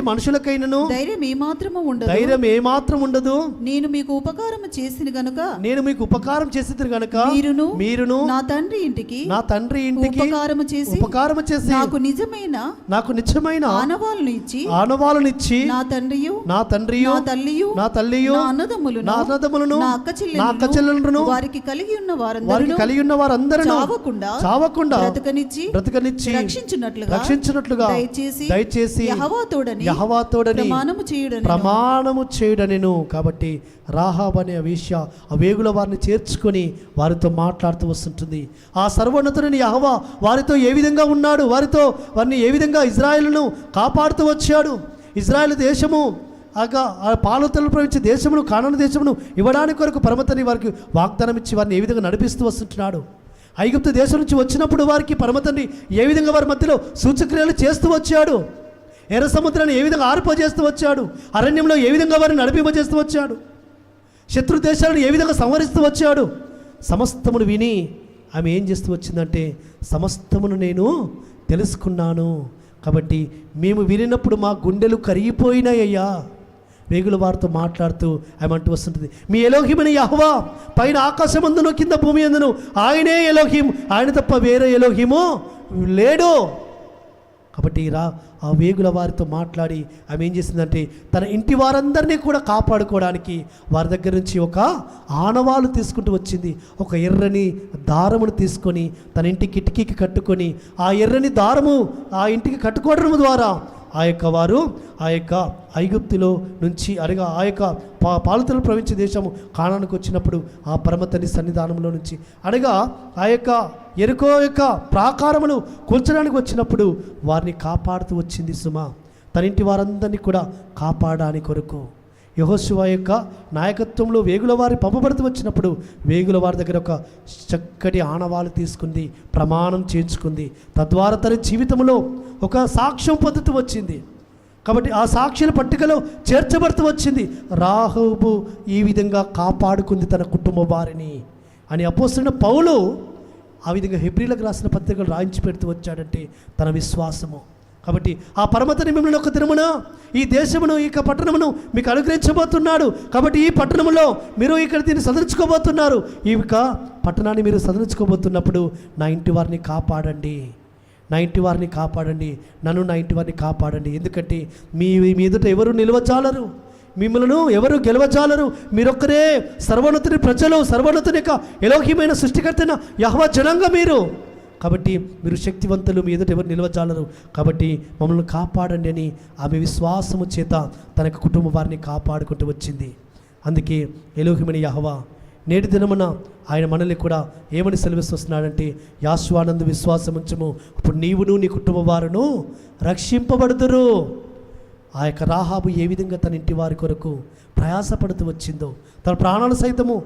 Speaker 1: మనుషులకైనను ధైర్యం ఏమాత్రము ఉండదు.
Speaker 3: నేను మీకు ఉపకారం చేసిన గనుక
Speaker 1: మీరును
Speaker 3: నా తండ్రి ఇంటికి
Speaker 1: ఉపకారము చేసి నాకు నిజమైన ఆనవాళ్ళను ఇచ్చి నా తండ్రియు నా తల్లియు నా అన్నదమ్ములను నా అక్క చెల్లెలను
Speaker 3: వారికి కలిగి ఉన్న వారందరూ
Speaker 1: చావకుండా
Speaker 3: బ్రతకనిచ్చి
Speaker 1: రక్షించున్నట్లుగా దయచేసి యెహోవా తోడని ప్రమాణము చేయుడనెను. కాబట్టి రాహాబ్ అనే వేశ్య ఆ వేగుల వారిని చేర్చుకొని వారితో మాట్లాడుతూ వస్తుంటుంది. ఆ సర్వోన్నతుడైన యెహోవా వారితో ఏ విధంగా ఉన్నాడు, వారిని ఏ విధంగా ఇజ్రాయేలును కాపాడుతూ వచ్చాడు. ఇజ్రాయేల్ దేశము పాలతలు ప్రవహించే దేశమును, కానాను దేశమును ఇవ్వడానికి కొరకు పరమతండ్రి వారికి వాగ్దానం ఇచ్చి వారిని ఏ విధంగా నడిపిస్తూ వస్తుంటున్నాడు. ఐగుప్తు దేశం నుంచి వచ్చినప్పుడు వారికి పరమతండ్రి ఏ విధంగా వారి మధ్యలో సూచక్రియలు చేస్తూ వచ్చాడు. ఎర్ర సముద్రాన్ని ఏ విధంగా ఆరిపోజేస్తూ వచ్చాడు. అరణ్యంలో ఏ విధంగా వారిని నడిపింపజేస్తూ వచ్చాడు. శత్రు దేశాలను ఏ విధంగా సంహరిస్తూ వచ్చాడు. సమస్తమును విని ఆమె ఏం చేస్తూ వచ్చిందంటే సమస్తమును నేను తెలుసుకున్నాను. కాబట్టి మేము వినినప్పుడు మా గుండెలు కరిగిపోయినాయ్యా. వేగుల వారితో మాట్లాడుతూ ఆమె అంటూ వస్తుంటుంది, మీ ఎలోహిమని యెహోవా పైన ఆకాశమందును కింద భూమి అందును ఆయనే ఎలోహిం, ఆయన తప్ప వేరే ఎలోహిము లేడు. కాబట్టి ఆ వేగుల వారితో మాట్లాడి ఆమె ఏం చేసిందంటే తన ఇంటి వారందరినీ కూడా కాపాడుకోవడానికి వారి దగ్గర నుంచి ఒక ఆనవాలు తీసుకుంటూ వచ్చింది. ఒక ఎర్రని దారమును తీసుకొని తన ఇంటి కిటికీకి కట్టుకొని ఆ ఎర్రని దారము ఆ ఇంటికి కట్టుకోవడం ద్వారా వారు ఆ యొక్క ఐగుప్తులో నుంచి అనగా ఆ యొక్క పాలతలు ప్రవహించే దేశము కానానికి వచ్చినప్పుడు ఆ పరమతని సన్నిధానంలో నుంచి అనగా ఆ యొక్క ఎరుకో యొక్క ప్రాకారమును కూల్చడానికి వచ్చినప్పుడు వారిని కాపాడుతూ వచ్చింది. సుమా, తన ఇంటి వారందరినీ కూడా కాపాడడానికి కొరకు యెహోషువ యొక్క నాయకత్వంలో వేగుల వారి పంపబడుతూ వచ్చినప్పుడు వేగుల వారి దగ్గర ఒక చక్కటి ఆనవాలు తీసుకుంది, ప్రమాణం చేయించుకుంది. తద్వారా తన జీవితంలో ఒక సాక్ష్యం పొందుతూ వచ్చింది. కాబట్టి ఆ సాక్షుల పట్టికలో చేర్చబడుతూ వచ్చింది. రాహాబు ఈ విధంగా కాపాడుకుంది తన కుటుంబ వారిని అని అపోస్తలుడైన పౌలు ఆ విధంగా హెబ్రీలకు రాసిన పత్రికలు రాయించి పెడుతూ వచ్చాడంటే తన విశ్వాసము. కాబట్టి ఆ పరమతని మిమ్మల్ని ఒక దినమున ఈ దేశమును ఈ పట్టణమును మీకు అనుగ్రహించబోతున్నాడు. కాబట్టి ఈ పట్టణములో మీరు ఇక్కడ దీన్ని సదరించుకోబోతున్నారు. ఈ పట్టణాన్ని మీరు సదరించుకోబోతున్నప్పుడు నా ఇంటి వారిని కాపాడండి, నా ఇంటి వారిని కాపాడండి, నన్ను నా ఇంటి వారిని కాపాడండి. ఎందుకంటే మీ ఎదుట ఎవరు నిలవచాలరు, మిమ్మల్ని ఎవరు గెలవచాలరు. మీరొక్కరే సర్వోన్నతుని ప్రజలు, సర్వోన్నతుని యొక్క ఎలోహిమైన సృష్టికర్తైన యెహోవా జనాంగం మీరు. కాబట్టి మీరు శక్తివంతులు, మీ ఎదుట ఎవరు నిలవచాలరు. కాబట్టి మమ్మల్ని కాపాడండి అని ఆమె విశ్వాసము చేత తన కుటుంబ వారిని కాపాడుకుంటూ వచ్చింది. అందుకే ఎలోహిమైన యెహోవా నేటి దినమున ఆయన మనల్ని కూడా ఏమని సెలవిస్తున్నాడంటే, యాశ్వానందు విశ్వాసం ఉంచము, ఇప్పుడు నీవును నీ కుటుంబ వారును రక్షింపబడుదురు. ఆ యొక్క రాహాబు ఏ విధంగా తన ఇంటి వారి కొరకు ప్రయాసపడుతూ వచ్చిందో, తన ప్రాణాలు సైతము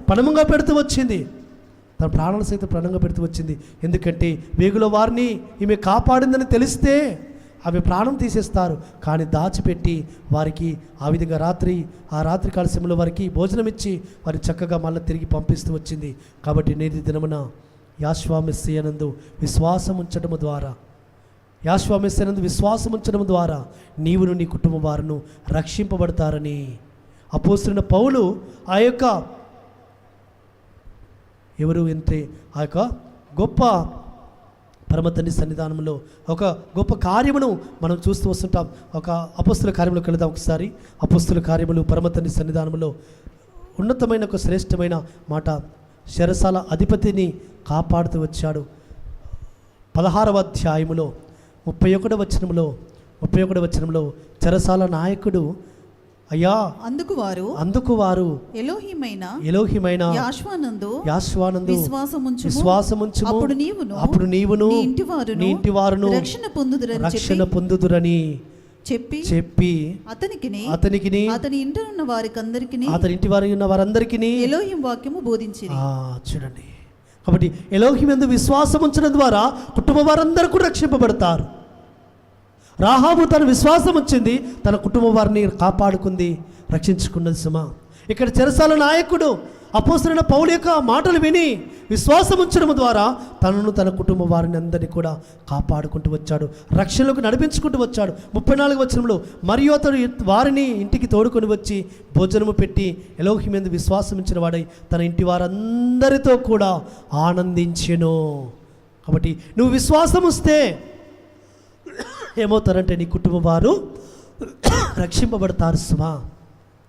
Speaker 1: పణంగా పెడుతూ వచ్చింది, తన ప్రాణాలు సైతం ప్రాణంగా పెడుతూ వచ్చింది. ఎందుకంటే వేగుల వారిని ఈమె కాపాడిందని తెలిస్తే ఆమె ప్రాణం తీసేస్తారు. కానీ దాచిపెట్టి వారికి ఆ విధంగా ఆ రాత్రి కాల సమయంలో వారికి భోజనం ఇచ్చి వారిని చక్కగా మళ్ళీ తిరిగి పంపిస్తూ వచ్చింది. కాబట్టి నేటి దినమున యాశ్వా మెస్సియానందు విశ్వాసం ఉంచడము ద్వారా నీవును నీ కుటుంబ వారును రక్షింపబడతారని అపోస్తలుడైన పౌలు ఆ యొక్క ఎవరు అంటే ఆ యొక్క గొప్ప పరమతండ్రి సన్నిధానంలో ఒక గొప్ప కార్యమును మనం చూస్తూ వస్తుంటాం. ఒక అపోస్తల కార్యములకు వెళదాం ఒకసారి. అపోస్తల కార్యములు పరమతండ్రి సన్నిధానంలో ఉన్నతమైన ఒక శ్రేష్టమైన మాట, చెరసాల అధిపతిని కాపాడుతూ వచ్చాడు. 16వ అధ్యాయములో 31వ వచనంలో చెరసాల నాయకుడు, అయ్యా అందుకు వారు ఎలోహిమైన యాశ్వానందు విశ్వాసముంచుము, అప్పుడు నీవును నీ ఇంటి వారును రక్షణ పొందుదురని చెప్పి అతనికి అతని ఇంటి వారి ఉన్న వారందరికీ ఎలోహిం వాక్యము బోధించింది. చూడండి, కాబట్టి ఎలోహిం యందు విశ్వాసం ఉంచడం ద్వారా కుటుంబ వారందరూ కూడా రక్షింపబడతారు. రాహాబు తన విశ్వాసం వచ్చింది, తన కుటుంబ వారిని కాపాడుకుంది, రక్షించుకున్నది. సుమా, ఇక్కడ చెరసాల నాయకుడు అపోస్తలుడైన పౌలు యొక్క మాటలు విని విశ్వాసం ఉంచడం ద్వారా తనను తన కుటుంబ వారిని అందరినీ కూడా కాపాడుకుంటూ వచ్చాడు, రక్షణలోకి నడిపించుకుంటూ వచ్చాడు. 34వ వచనంలో మరియు అతడు వారిని ఇంటికి తోడుకొని వచ్చి భోజనము పెట్టి ఎలోహిం యందు విశ్వాసం ఉంచిన వాడై తన ఇంటి వారందరితో కూడా ఆనందించెను. కాబట్టి నువ్వు విశ్వాసం వస్తే ఏమవుతారంటే నీ కుటుంబ వారు రక్షింపబడతారు. సుమా,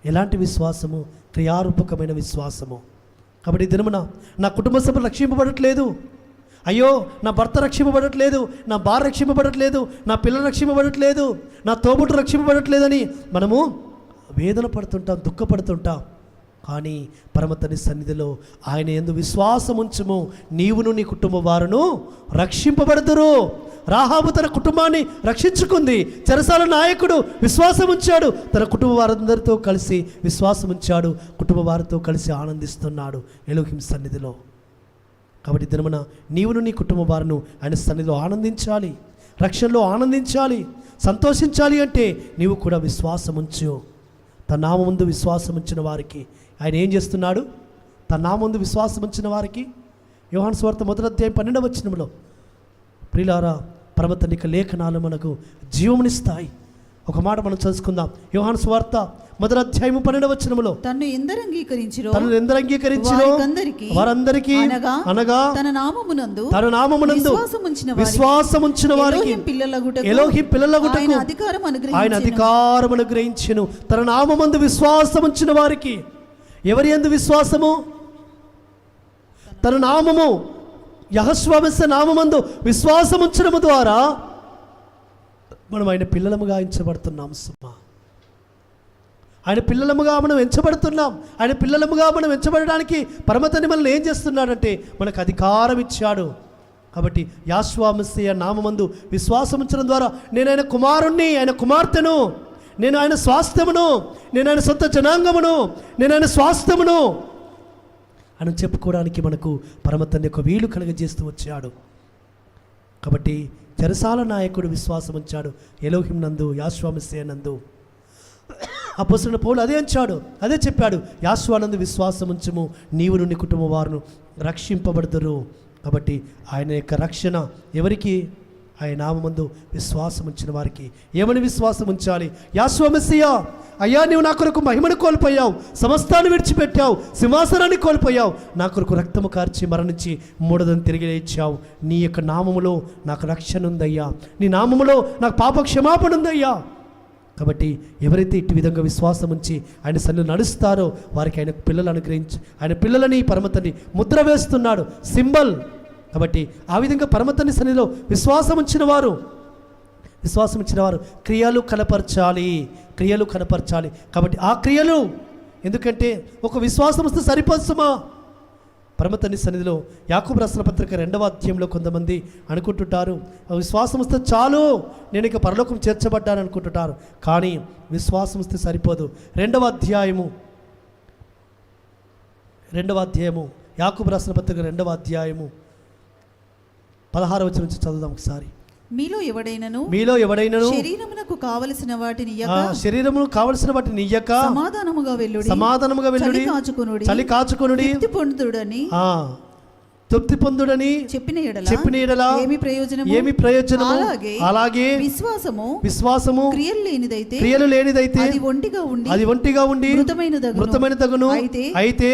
Speaker 1: ఎలాంటి విశ్వాసము? క్రియారూపకమైన విశ్వాసము. కాబట్టి దినమున నా కుటుంబ సభ్యులు రక్షింపబడట్లేదు, అయ్యో నా భర్త రక్షింపబడట్లేదు, నా భార్య రక్షింపబడట్లేదు, నా పిల్లలు రక్షింపబడట్లేదు, నా తోబుట్టు రక్షింపబడట్లేదని మనము వేదన పడుతుంటాం, దుఃఖపడుతుంటాం. కానీ పరమతండ్రి సన్నిధిలో ఆయన యందు విశ్వాసం ఉంచుము, నీవును నీ కుటుంబ వారును రక్షింపబడుదురు. రాహాబు తన కుటుంబాన్ని రక్షించుకుంది, చెరసాల నాయకుడు విశ్వాసం ఉంచాడు, తన కుటుంబ వారందరితో కలిసి విశ్వాసం ఉంచాడు, కుటుంబ వారితో కలిసి ఆనందిస్తున్నాడు ఎలోహిం సన్నిధిలో. కాబట్టి దినమున నీవును నీ కుటుంబ వారును ఆయన సన్నిధిలో ఆనందించాలి, రక్షణలో ఆనందించాలి, సంతోషించాలి. అంటే నీవు కూడా విశ్వాసం ఉంచు. తన నామముందు విశ్వాసం ఉంచిన వారికి ఆయన ఏం చేస్తున్నాడు? తన నామముందు విశ్వాసం ఉంచిన వారికి యోహాను సువార్త 1వ అధ్యాయం 12వ వచనంలో, ప్రియులారా, పరమతండ్రి లేఖనాలు మనకు జీవమునిస్తాయి. ఒక మాట మనం చదువుకుందాం. యోహాను సువార్త 1వ అధ్యాయం 12వ వచనంలో, తనను ఎందరు అంగీకరించిరో వారందరికీ అనగా తన నామమునందు విశ్వాసం ఉంచిన వారికి ఎలోహిం పిల్లలగుటకు ఆయన అధికారం అనుగ్రహించెను. తన నామమందు విశ్వాసం ఉంచిన వారికి. ఎవరి యందు విశ్వాసము? తన నామము యెహోవా నామమందు విశ్వాసం ఉంచడం ద్వారా మనం ఆయన పిల్లలముగా ఎంచబడుతున్నాం. సుమా, ఆయన పిల్లలముగా మనం ఎంచబడుతున్నాం. ఆయన పిల్లలముగా మనం ఎంచబడడానికి పరమతండ్రి మనల్ని ఏం చేస్తున్నాడంటే మనకు అధికారం ఇచ్చాడు. కాబట్టి యెహోవా మెస్సియా నామమందు విశ్వాసం ఉంచడం ద్వారా నేను ఆయన కుమారుణ్ణి, ఆయన కుమార్తెను, నేను ఆయన స్వాస్థ్యమును, నేను ఆయన సొంత జనాంగమును, నేను ఆయన స్వాస్థ్యమును అని చెప్పుకోవడానికి మనకు పరమతండ్రి యొక్క వీలు కలుగజేస్తూ వచ్చాడు. కాబట్టి
Speaker 3: చెరసాల నాయకుడు విశ్వాసం ఉంచాడు ఎలోహిం నందు, యాషువ మెస్సియా నందు. అపోస్తలుడైన పౌలు అదే చెప్పాడు, యాషువ నందు విశ్వాసం ఉంచుము, నీవు నీ కుటుంబం వారును రక్షింపబడుదురు. కాబట్టి ఆయన యొక్క రక్షణ ఎవరికి? ఆయన నామమందు విశ్వాసం ఉంచిన వారికి. ఏమని విశ్వాసం ఉంచాలి? యాషువ మెస్సియా, అయ్యా నీవు నా కొరకు మహిమను కోల్పోయావు, సమస్తాన్ని విడిచిపెట్టావు, సింహాసనాన్ని కోల్పోయావు, నా కొరకు రక్తము కార్చి మరణించి మూడోదిన తిరిగి లేచావు. నీ యొక్క నామములో నాకు రక్షణ ఉందయ్యా, నీ నామములో నాకు పాప క్షమాపణ ఉందయ్యా. కాబట్టి ఎవరైతే ఇటు విధంగా విశ్వాసం ఉంచి ఆయన సన్నిధిలో నడుస్తారో వారికి ఆయన పిల్లలు అనుగ్రహించి ఆయన పిల్లలని పరమతండ్రి ముద్ర వేస్తున్నాడు, సింబల్. కాబట్టి ఆ విధంగా పరమతండ్రి సన్నిధిలో విశ్వాసం ఉంచిన వారు క్రియలు కనపరచాలి. కాబట్టి ఆ క్రియలు, ఎందుకంటే ఒక విశ్వాసం వస్తే సరిపోతుమా? పరమతండ్రి సన్నిధిలో యాకోబు రాసిన పత్రిక 2వ అధ్యాయంలో కొంతమంది అనుకుంటుంటారు, విశ్వాసం వస్తే చాలు, నేను ఇక పరలోకం చేర్చబడ్డాను అనుకుంటుంటారు. కానీ విశ్వాసం వస్తే సరిపోదు. 2వ అధ్యాయము యాకోబు రాసిన పత్రిక 2వ అధ్యాయము 16వ వచనం నుంచి చదువుదాం ఒకసారి.
Speaker 4: మీలో ఎవడైనను శరీరమునకు కావలసిన వాటిని ఇయ్యక సమాధానముగా వెళ్ళుడి, చలి కాచుకొనుడి, తృప్తి పొందుడని చెప్పిన ఎడల ఏమి ప్రయోజనము? అలాగే విశ్వాసము క్రియలు లేనిదైతే అది ఒంటిగా ఉండి మృతమైన తగును. అయితే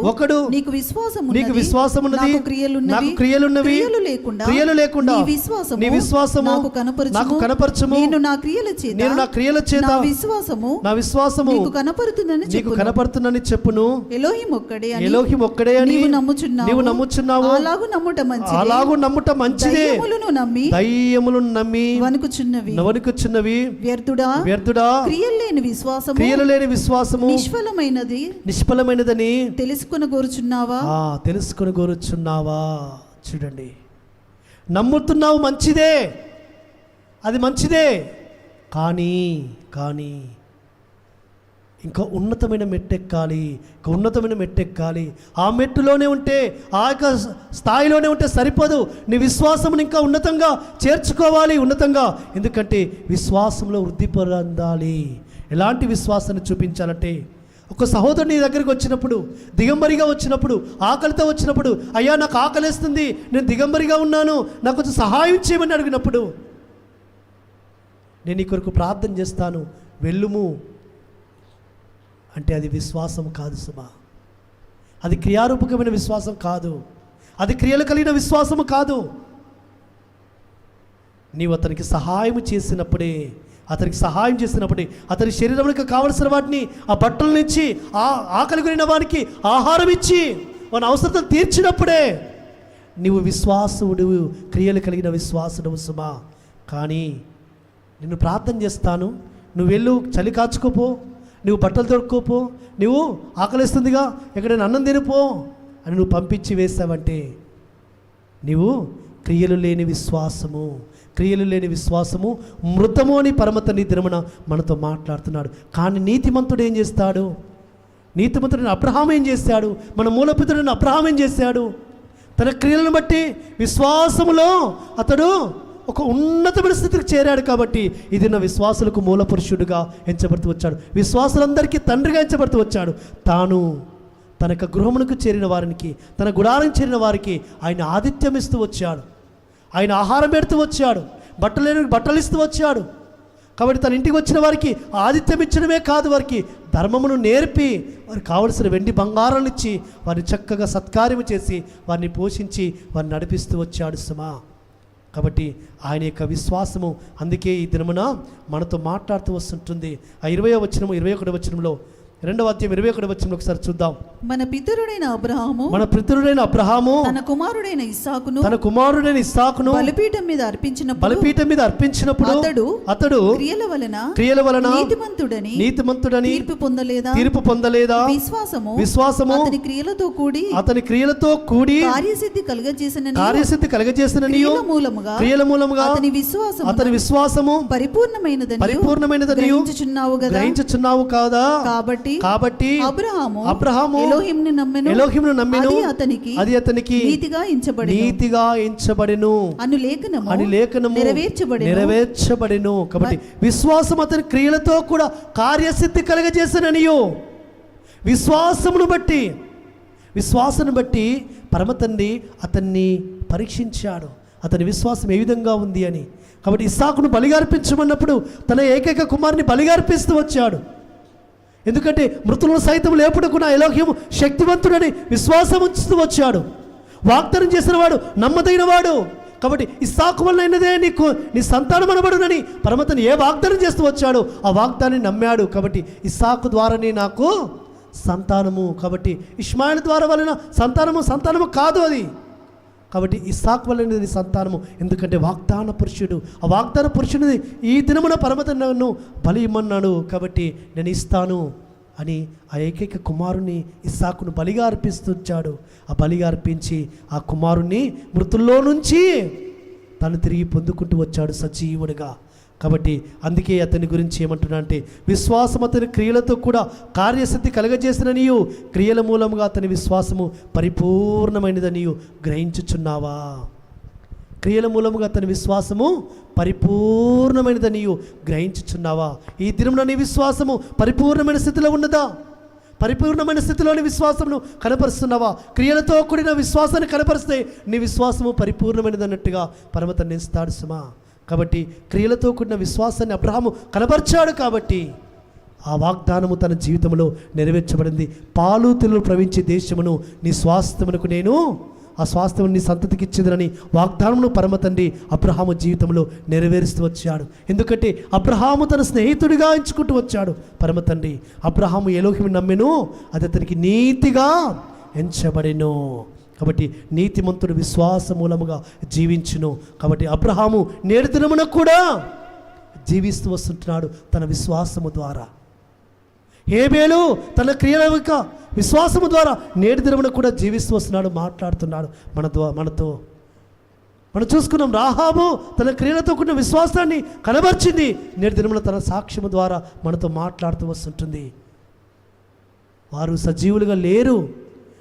Speaker 4: ఒకడు నీకు విశ్వాసమున్నది, నాకు క్రియలున్నవి, క్రియలు లేకుండా నీ విశ్వాసము నాకు కనపరచుము, నేను నా క్రియల చేత నా విశ్వాసము నీకు కనపడుతుందని చెప్పును. ఎలోహిం ఒక్కడే అని నీవు నమ్ముచున్నావు. అలాగు నమ్ముట మంచిదే. దయ్యములను నమ్మి వణుకుచున్నవి వ్యర్థుడా, క్రియలు లేని విశ్వాసము నిష్ఫలమైనదని తెలుసుకొని కోరుచున్నావా? చూడండి, నమ్ముతున్నావు, మంచిదే, అది మంచిదే, కానీ ఇంకా ఉన్నతమైన మెట్టెక్కాలి. ఆ మెట్టులోనే ఉంటే, ఆ యొక్క స్థాయిలోనే ఉంటే సరిపోదు. నీ విశ్వాసమును ఇంకా ఉన్నతంగా చేర్చుకోవాలి, ఎందుకంటే విశ్వాసంలో వృద్ధి పొందాలి. ఎలాంటి విశ్వాసాన్ని చూపించాలంటే, ఒక సహోదరుని దగ్గరికి వచ్చినప్పుడు, దిగంబరిగా వచ్చినప్పుడు, ఆకలితో వచ్చినప్పుడు, అయ్యా నాకు ఆకలిస్తుంది, నేను దిగంబరిగా ఉన్నాను, నాకు కొంచెం సహాయం చేయమని అడిగినప్పుడు, నేను నీ కొరకు ప్రార్థన చేస్తాను, వెళ్ళుము అంటే అది విశ్వాసం కాదు సుమా. అది క్రియారూపకమైన విశ్వాసం కాదు, అది క్రియలు కలిగిన విశ్వాసము కాదు. నీవు అతనికి సహాయం చేసినప్పుడే, అతని శరీరంలోకి కావలసిన వాటిని, ఆ బట్టల నుంచి, ఆ ఆకలి కలిగిన వానికి ఆహారం ఇచ్చి వాని అవసరం తీర్చినప్పుడే నీవు విశ్వాసుడు, క్రియలు కలిగిన విశ్వాసుడు సుమా. కానీ నిన్ను ప్రార్థన చేస్తాను, నువ్వు వెళ్ళు, చలి కాచుకోపో, నువ్వు బట్టలు దొరుకుకోపో, నువ్వు ఆకలిస్తుందిగా ఎక్కడైనా అన్నం తినిపో అని నువ్వు పంపించి వేస్తావంటే నీవు క్రియలు లేని విశ్వాసము మృతము అని పరమతండ్రి దినమున మనతో మాట్లాడుతున్నాడు. కానీ నీతిమంతుడు ఏం చేస్తాడు? నీతిమంతుడిని అబ్రహాం ఏం చేశాడు? మన మూలపితుడిని అబ్రహాం ఏం చేశాడు? తన క్రియలను బట్టి విశ్వాసములో అతడు ఒక ఉన్నతమైన స్థితికి చేరాడు. కాబట్టి ఇది నా విశ్వాసులకు మూల పురుషుడుగా ఎంచబడుతూ వచ్చాడు, విశ్వాసులందరికీ తండ్రిగా ఎంచబడుతూ వచ్చాడు. తాను తన యొక్క గృహమునకు చేరిన వారికి, తన గుడారం చేరిన వారికి ఆయన ఆతిథ్యం ఇస్తూ వచ్చాడు, ఆయన ఆహారం పెడుతూ వచ్చాడు, బట్టలు ఇస్తూ వచ్చాడు. కాబట్టి తన ఇంటికి వచ్చిన వారికి ఆతిథ్యం ఇచ్చడమే కాదు, వారికి ధర్మమును నేర్పి, వారికి కావలసిన వెండి బంగారాలు ఇచ్చి, వారిని చక్కగా సత్కార్యము చేసి, వారిని పోషించి, వారిని నడిపిస్తూ వచ్చాడు సుమా. కాబట్టి ఆయన యొక్క విశ్వాసము అందుకే ఈ దినమున మనతో మాట్లాడుతూ వస్తుంటుంది. ఆ 20వ వచనము 21వ వచనంలో 2వ అధ్యాయం 21వ వచనం ఒకసారి చూద్దాం. మన పితరుడైన
Speaker 3: అబ్రహాము
Speaker 4: తన కుమారుడైన ఇస్సాకును బలిపీఠం మీద అర్పించినప్పుడు అతడు క్రియల వలన నీతిమంతుడని తీర్పు పొందలేదా? విశ్వాసము అతని క్రియలతో కూడి కార్యసిద్ధి కలగజేసిన క్రియల మూలముగా అతని విశ్వాసము పరిపూర్ణమైనదని గ్రహించుచున్నావు కాదా?
Speaker 3: కాబట్టి అబ్రహాము
Speaker 5: ఎలోహింను నమ్మెను,
Speaker 3: ఎలోహింను నమ్మెను,
Speaker 5: అది అతనికి
Speaker 3: నీతిగా ఎంచబడెను అని లేఖనము నెరవేర్చబడెను. కాబట్టి విశ్వాసం అతని క్రియలతో కూడా కార్యసిద్ధి కలగజేసననియు విశ్వాసమును బట్టి పరమ తండ్రి అతన్ని పరీక్షించాడు, అతని విశ్వాసం ఏ విధంగా ఉంది అని. కాబట్టి ఇస్సాకును బలిగా అర్పించమన్నప్పుడు తన ఏకైక కుమారుని బలిగా అర్పిస్తూ వచ్చాడు. ఎందుకంటే మృతులను సైతం లేపుటకు నా ఎలోహిము శక్తివంతుడని విశ్వాసం ఉంచుతూ వచ్చాడు. వాగ్దానం చేసిన వాడు నమ్మదగిన వాడు. కాబట్టి ఇస్సాకు వల్ల అయినదే నీ సంతానం అనబడునని పరమతను ఏ వాగ్దానం చేస్తూ వచ్చాడో ఆ వాగ్దానాన్ని నమ్మాడు. కాబట్టి ఇస్సాకు ద్వారానే నాకు సంతానము. కాబట్టి ఇష్మాయిల్ ద్వారా వలన సంతానము కాదు అది. కాబట్టి ఇస్సాకు వలన సంతానము. ఎందుకంటే వాగ్దాన పురుషుడు, ఆ వాగ్దాన పురుషుడిని ఈ దినమున పరమతను నన్ను బలి ఇమ్మన్నాడు. కాబట్టి నేను ఇస్తాను అని ఆ ఏకైక కుమారుని ఇస్సాకును బలిగా అర్పిస్తుంచాడు. ఆ బలిగా అర్పించి ఆ కుమారుణ్ణి మృతుల్లో నుంచి తను తిరిగి పొందుకుంటూ వచ్చాడు సజీవుడిగా. కాబట్టి అందుకే అతని గురించి ఏమంటున్నా అంటే విశ్వాసం అతని క్రియలతో కూడా కార్యసిద్ధి కలగజేసిన నీవు క్రియల మూలంగా అతని విశ్వాసము పరిపూర్ణమైనదనియు గ్రహించుచున్నావా? క్రియల మూలముగా అతని విశ్వాసము పరిపూర్ణమైనదనియు గ్రహించుచున్నావా? ఈ దినమున నీ విశ్వాసము పరిపూర్ణమైన స్థితిలో ఉన్నదా? పరిపూర్ణమైన స్థితిలోని విశ్వాసమును కనపరుస్తున్నావా? క్రియలతో కూడిన విశ్వాసాన్ని కనపరిస్తే నీ విశ్వాసము పరిపూర్ణమైనది అన్నట్టుగా పరమతను నిస్తాడు సుమా. కాబట్టి క్రియలతో కూడిన విశ్వాసాన్ని అబ్రహాము కనపరిచాడు. కాబట్టి ఆ వాగ్దానము తన జీవితంలో నెరవేర్చబడింది. పాలు తెల్లు ప్రవహించే దేశమును నీ స్వాస్థ్యమునకు నేను ఆ స్వాస్థ్యమును నీ సంతతికి ఇచ్చేదనని వాగ్దానమును పరమ తండ్రి అబ్రహాము జీవితంలో నెరవేరుస్తూ వచ్చాడు. ఎందుకంటే అబ్రహాము తన స్నేహితుడిగా ఎంచుకుంటూ వచ్చాడు పరమ తండ్రి. అబ్రహాము ఎలోహిము నమ్మెను, అది అతనికి నీతిగా ఎంచబడెను. కాబట్టి నీతిమంతుడు విశ్వాస మూలముగా జీవించును. కాబట్టి అబ్రహాము నేడు దినమున కూడా జీవిస్తూ వస్తుంటున్నాడు తన విశ్వాసము ద్వారా. హేబేలు తన క్రియల యొక్క విశ్వాసము ద్వారా నేడు దినమున కూడా జీవిస్తూ వస్తున్నాడు, మాట్లాడుతున్నాడు మనతో. మనం చూసుకున్నాం, రాహాబు తన క్రియలతో కూడిన విశ్వాసాన్ని కనబర్చింది. నేడు దినమున తన సాక్ష్యము ద్వారా మనతో మాట్లాడుతూ వస్తుంటుంది. వారు సజీవులుగా లేరు,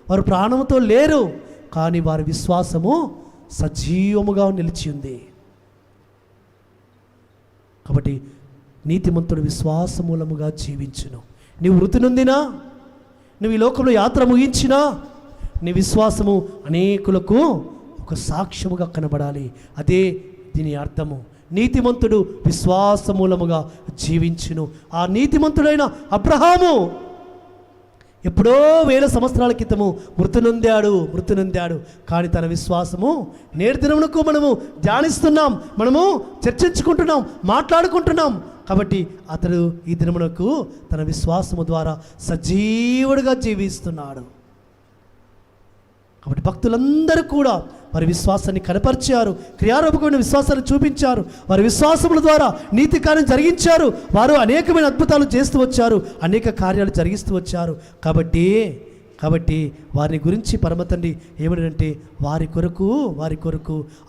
Speaker 3: వారు ప్రాణముతో లేరు, కానీ వారి విశ్వాసము సజీవముగా నిలిచి ఉంది. కాబట్టి నీతిమంతుడు విశ్వాస మూలముగా జీవించును. నీవు వృత్తి నొందినా, నువ్వు ఈ లోకంలో యాత్ర ముగించినా నీ విశ్వాసము అనేకులకు ఒక సాక్ష్యముగా కనబడాలి. అదే దీని అర్థము. నీతిమంతుడు విశ్వాస మూలముగా జీవించును. ఆ నీతిమంతుడైన అబ్రహాము ఎప్పుడో 1000 సంవత్సరాల క్రితము మృతి నొందాడు. కానీ తన విశ్వాసము నేటి దినమునకు మనము ధ్యానిస్తున్నాం, మనము చర్చించుకుంటున్నాం, మాట్లాడుకుంటున్నాం. కాబట్టి అతడు ఈ దినమునకు తన విశ్వాసము ద్వారా సజీవుడిగా జీవిస్తున్నాడు. కాబట్టి భక్తులందరూ కూడా వారి విశ్వాసాన్ని కనపరిచారు, క్రియారూపకమైన విశ్వాసాన్ని చూపించారు, వారి విశ్వాసముల ద్వారా నీతి కార్యం జరిగించారు. వారు అనేకమైన అద్భుతాలు చేస్తూ వచ్చారు, అనేక కార్యాలు జరిగిస్తూ వచ్చారు. కాబట్టి వారిని గురించి పరమతండ్రి ఏమనంటే వారి కొరకు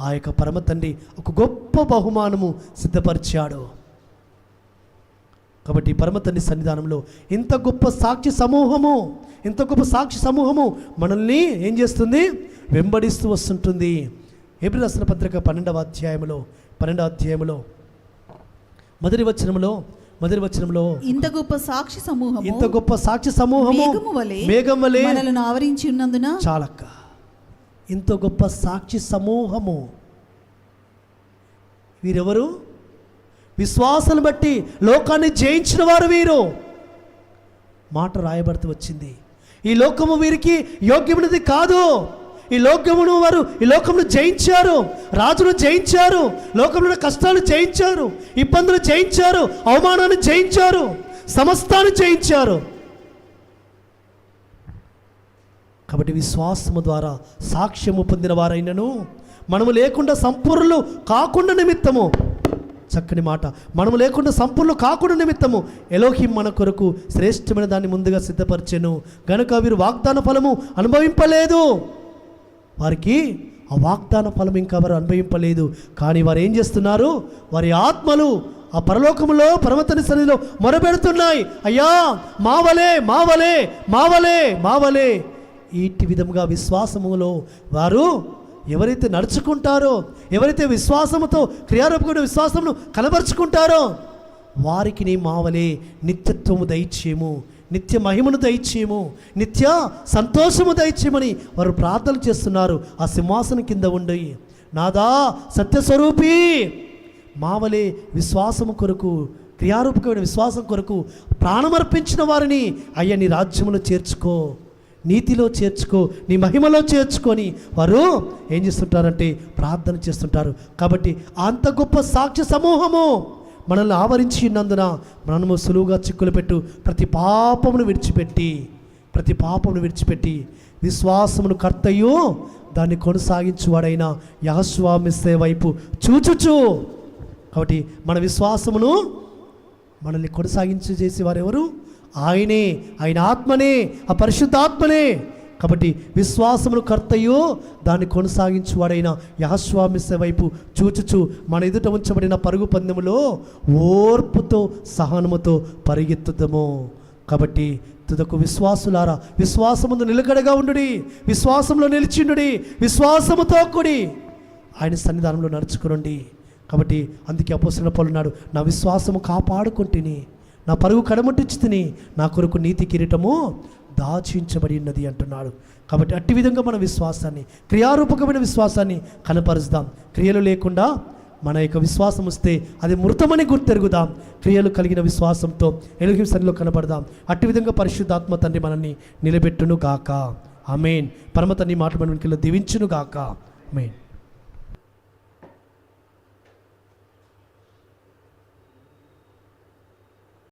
Speaker 3: ఆ యొక్క పరమతండ్రి ఒక గొప్ప బహుమానము సిద్ధపరిచాడు. కాబట్టి పరమతండ్రి సన్నిధానంలో ఇంత గొప్ప సాక్షి సమూహము మనల్ని ఏం చేస్తుంది? వెంబడిస్తూ వస్తుంటుంది. హెబ్రీ రాసిన పత్రిక 12వ అధ్యాయంలో మొదటి వచనంలో
Speaker 5: ఇంత గొప్ప సాక్షి సమూహము
Speaker 3: మేఘం వలె
Speaker 5: మనలను ఆవరించి ఉన్నందున
Speaker 3: చాలక్క. ఇంత గొప్ప సాక్షి సమూహము వీరెవరు? విశ్వాసాన్ని బట్టి లోకాన్ని జయించిన వారు వీరు. మాట రాయబడుతూ వచ్చింది. ఈ లోకము వీరికి యోగ్యమైనది కాదు. ఈ లోకమును జయించారు, రాజును జయించారు, లోకంలో కష్టాలు జయించారు, ఇబ్బందులు జయించారు, అవమానాన్ని జయించారు, సమస్తాన్ని జయించారు. కాబట్టి విశ్వాసము ద్వారా సాక్ష్యము పొందిన వారైనను మనము లేకుండా సంపూర్ణులు కాకుండా నిమిత్తము, చక్కని మాట, మనము లేకుండా సంపూర్ణ కాకుండా నిమిత్తము ఎలోహిం మన కొరకు శ్రేష్టమైన దాన్ని ముందుగా సిద్ధపరిచెను గనుక వీరు వాగ్దాన ఫలము అనుభవింపలేదు. వారికి ఆ వాగ్దాన ఫలం ఇంకా వారు అనుభవింపలేదు. కానీ వారు ఏం చేస్తున్నారు? వారి ఆత్మలు ఆ పరలోకములో పరమతని సన్నిధిలో మొరపెడుతున్నాయి, అయ్యా మావలే మావలే మావలే మావలే. ఇట్టి విధముగా విశ్వాసములో వారు ఎవరైతే నడుచుకుంటారో, ఎవరైతే విశ్వాసముతో క్రియారూపమైన విశ్వాసమును కనబరుచుకుంటారో వారికి నీ మావలే నిత్యత్వము దయచేయము, నిత్య మహిమను దయచేయము, నిత్య సంతోషము దయచేయమని వారు ప్రార్థన చేస్తున్నారు. ఆ సింహాసనం కింద ఉండి, నాదా సత్యస్వరూపి, మావలే విశ్వాసము కొరకు, క్రియారూపకమైన విశ్వాసం కొరకు ప్రాణమర్పించిన వారిని అయ్యా నీ రాజ్యములో చేర్చుకో, నీతిలో చేర్చుకో, నీ మహిమలో చేర్చుకొని వారు ఏం చేస్తుంటారంటే ప్రార్థన చేస్తుంటారు. కాబట్టి అంత గొప్ప సాక్ష్య సమూహము మనల్ని ఆవరించి ఉన్నందున మనము సులువుగా చిక్కులు పెట్టు ప్రతి పాపమును విడిచిపెట్టి విశ్వాసమును కర్తయ్యో దాన్ని కొనసాగించువాడైన యెహోవా మెస్సీయ వైపు చూచుచు. కాబట్టి మన విశ్వాసమును మనల్ని కొనసాగించు చేసేవారు ఎవరు? ఆయనే, ఆయన ఆత్మనే, ఆ పరిశుద్ధాత్మనే. కాబట్టి విశ్వాసమును కర్తయ్యో దాన్ని కొనసాగించువాడైన యెహోవా మెస్సీయ వైపు చూచుచు మన ఎదుట ఉంచబడిన పరుగు పందెములో ఓర్పుతో సహనముతో పరిగెత్తుదము. కాబట్టి తుదకు విశ్వాసులారా, విశ్వాసముందు నిలకడగా ఉండుడి, విశ్వాసంలో నిలిచిండుడి, విశ్వాసముతో కూడి ఆయన సన్నిధానంలో నడుచుకునండి. కాబట్టి అందుకే అపోస్తలుడైన పౌలు అన్నాడు, నా విశ్వాసము కాపాడుకుంటుని, నా పరుగు కడముట్టించుతుని, నా కొరకు నీతి కిరీటము దాచించబడి ఉన్నది అంటున్నాడు. కాబట్టి అట్టి విధంగా మన విశ్వాసాన్ని, క్రియారూపకమైన విశ్వాసాన్ని కనపరుస్తాం. క్రియలు లేకుండా మన యొక్క విశ్వాసం వస్తే అది మృతమని గుర్తెరుగుదాం. క్రియలు కలిగిన విశ్వాసంతో ఎలోహిం సన్నిధిలో కనపడదాం. అట్టి విధంగా పరిశుద్ధాత్మ తండ్రి మనల్ని నిలబెట్టును గాక. ఆమేన్. పరమ తండ్రి మాటలు మన వెనుకలో దీవించును గాక. ఆమేన్.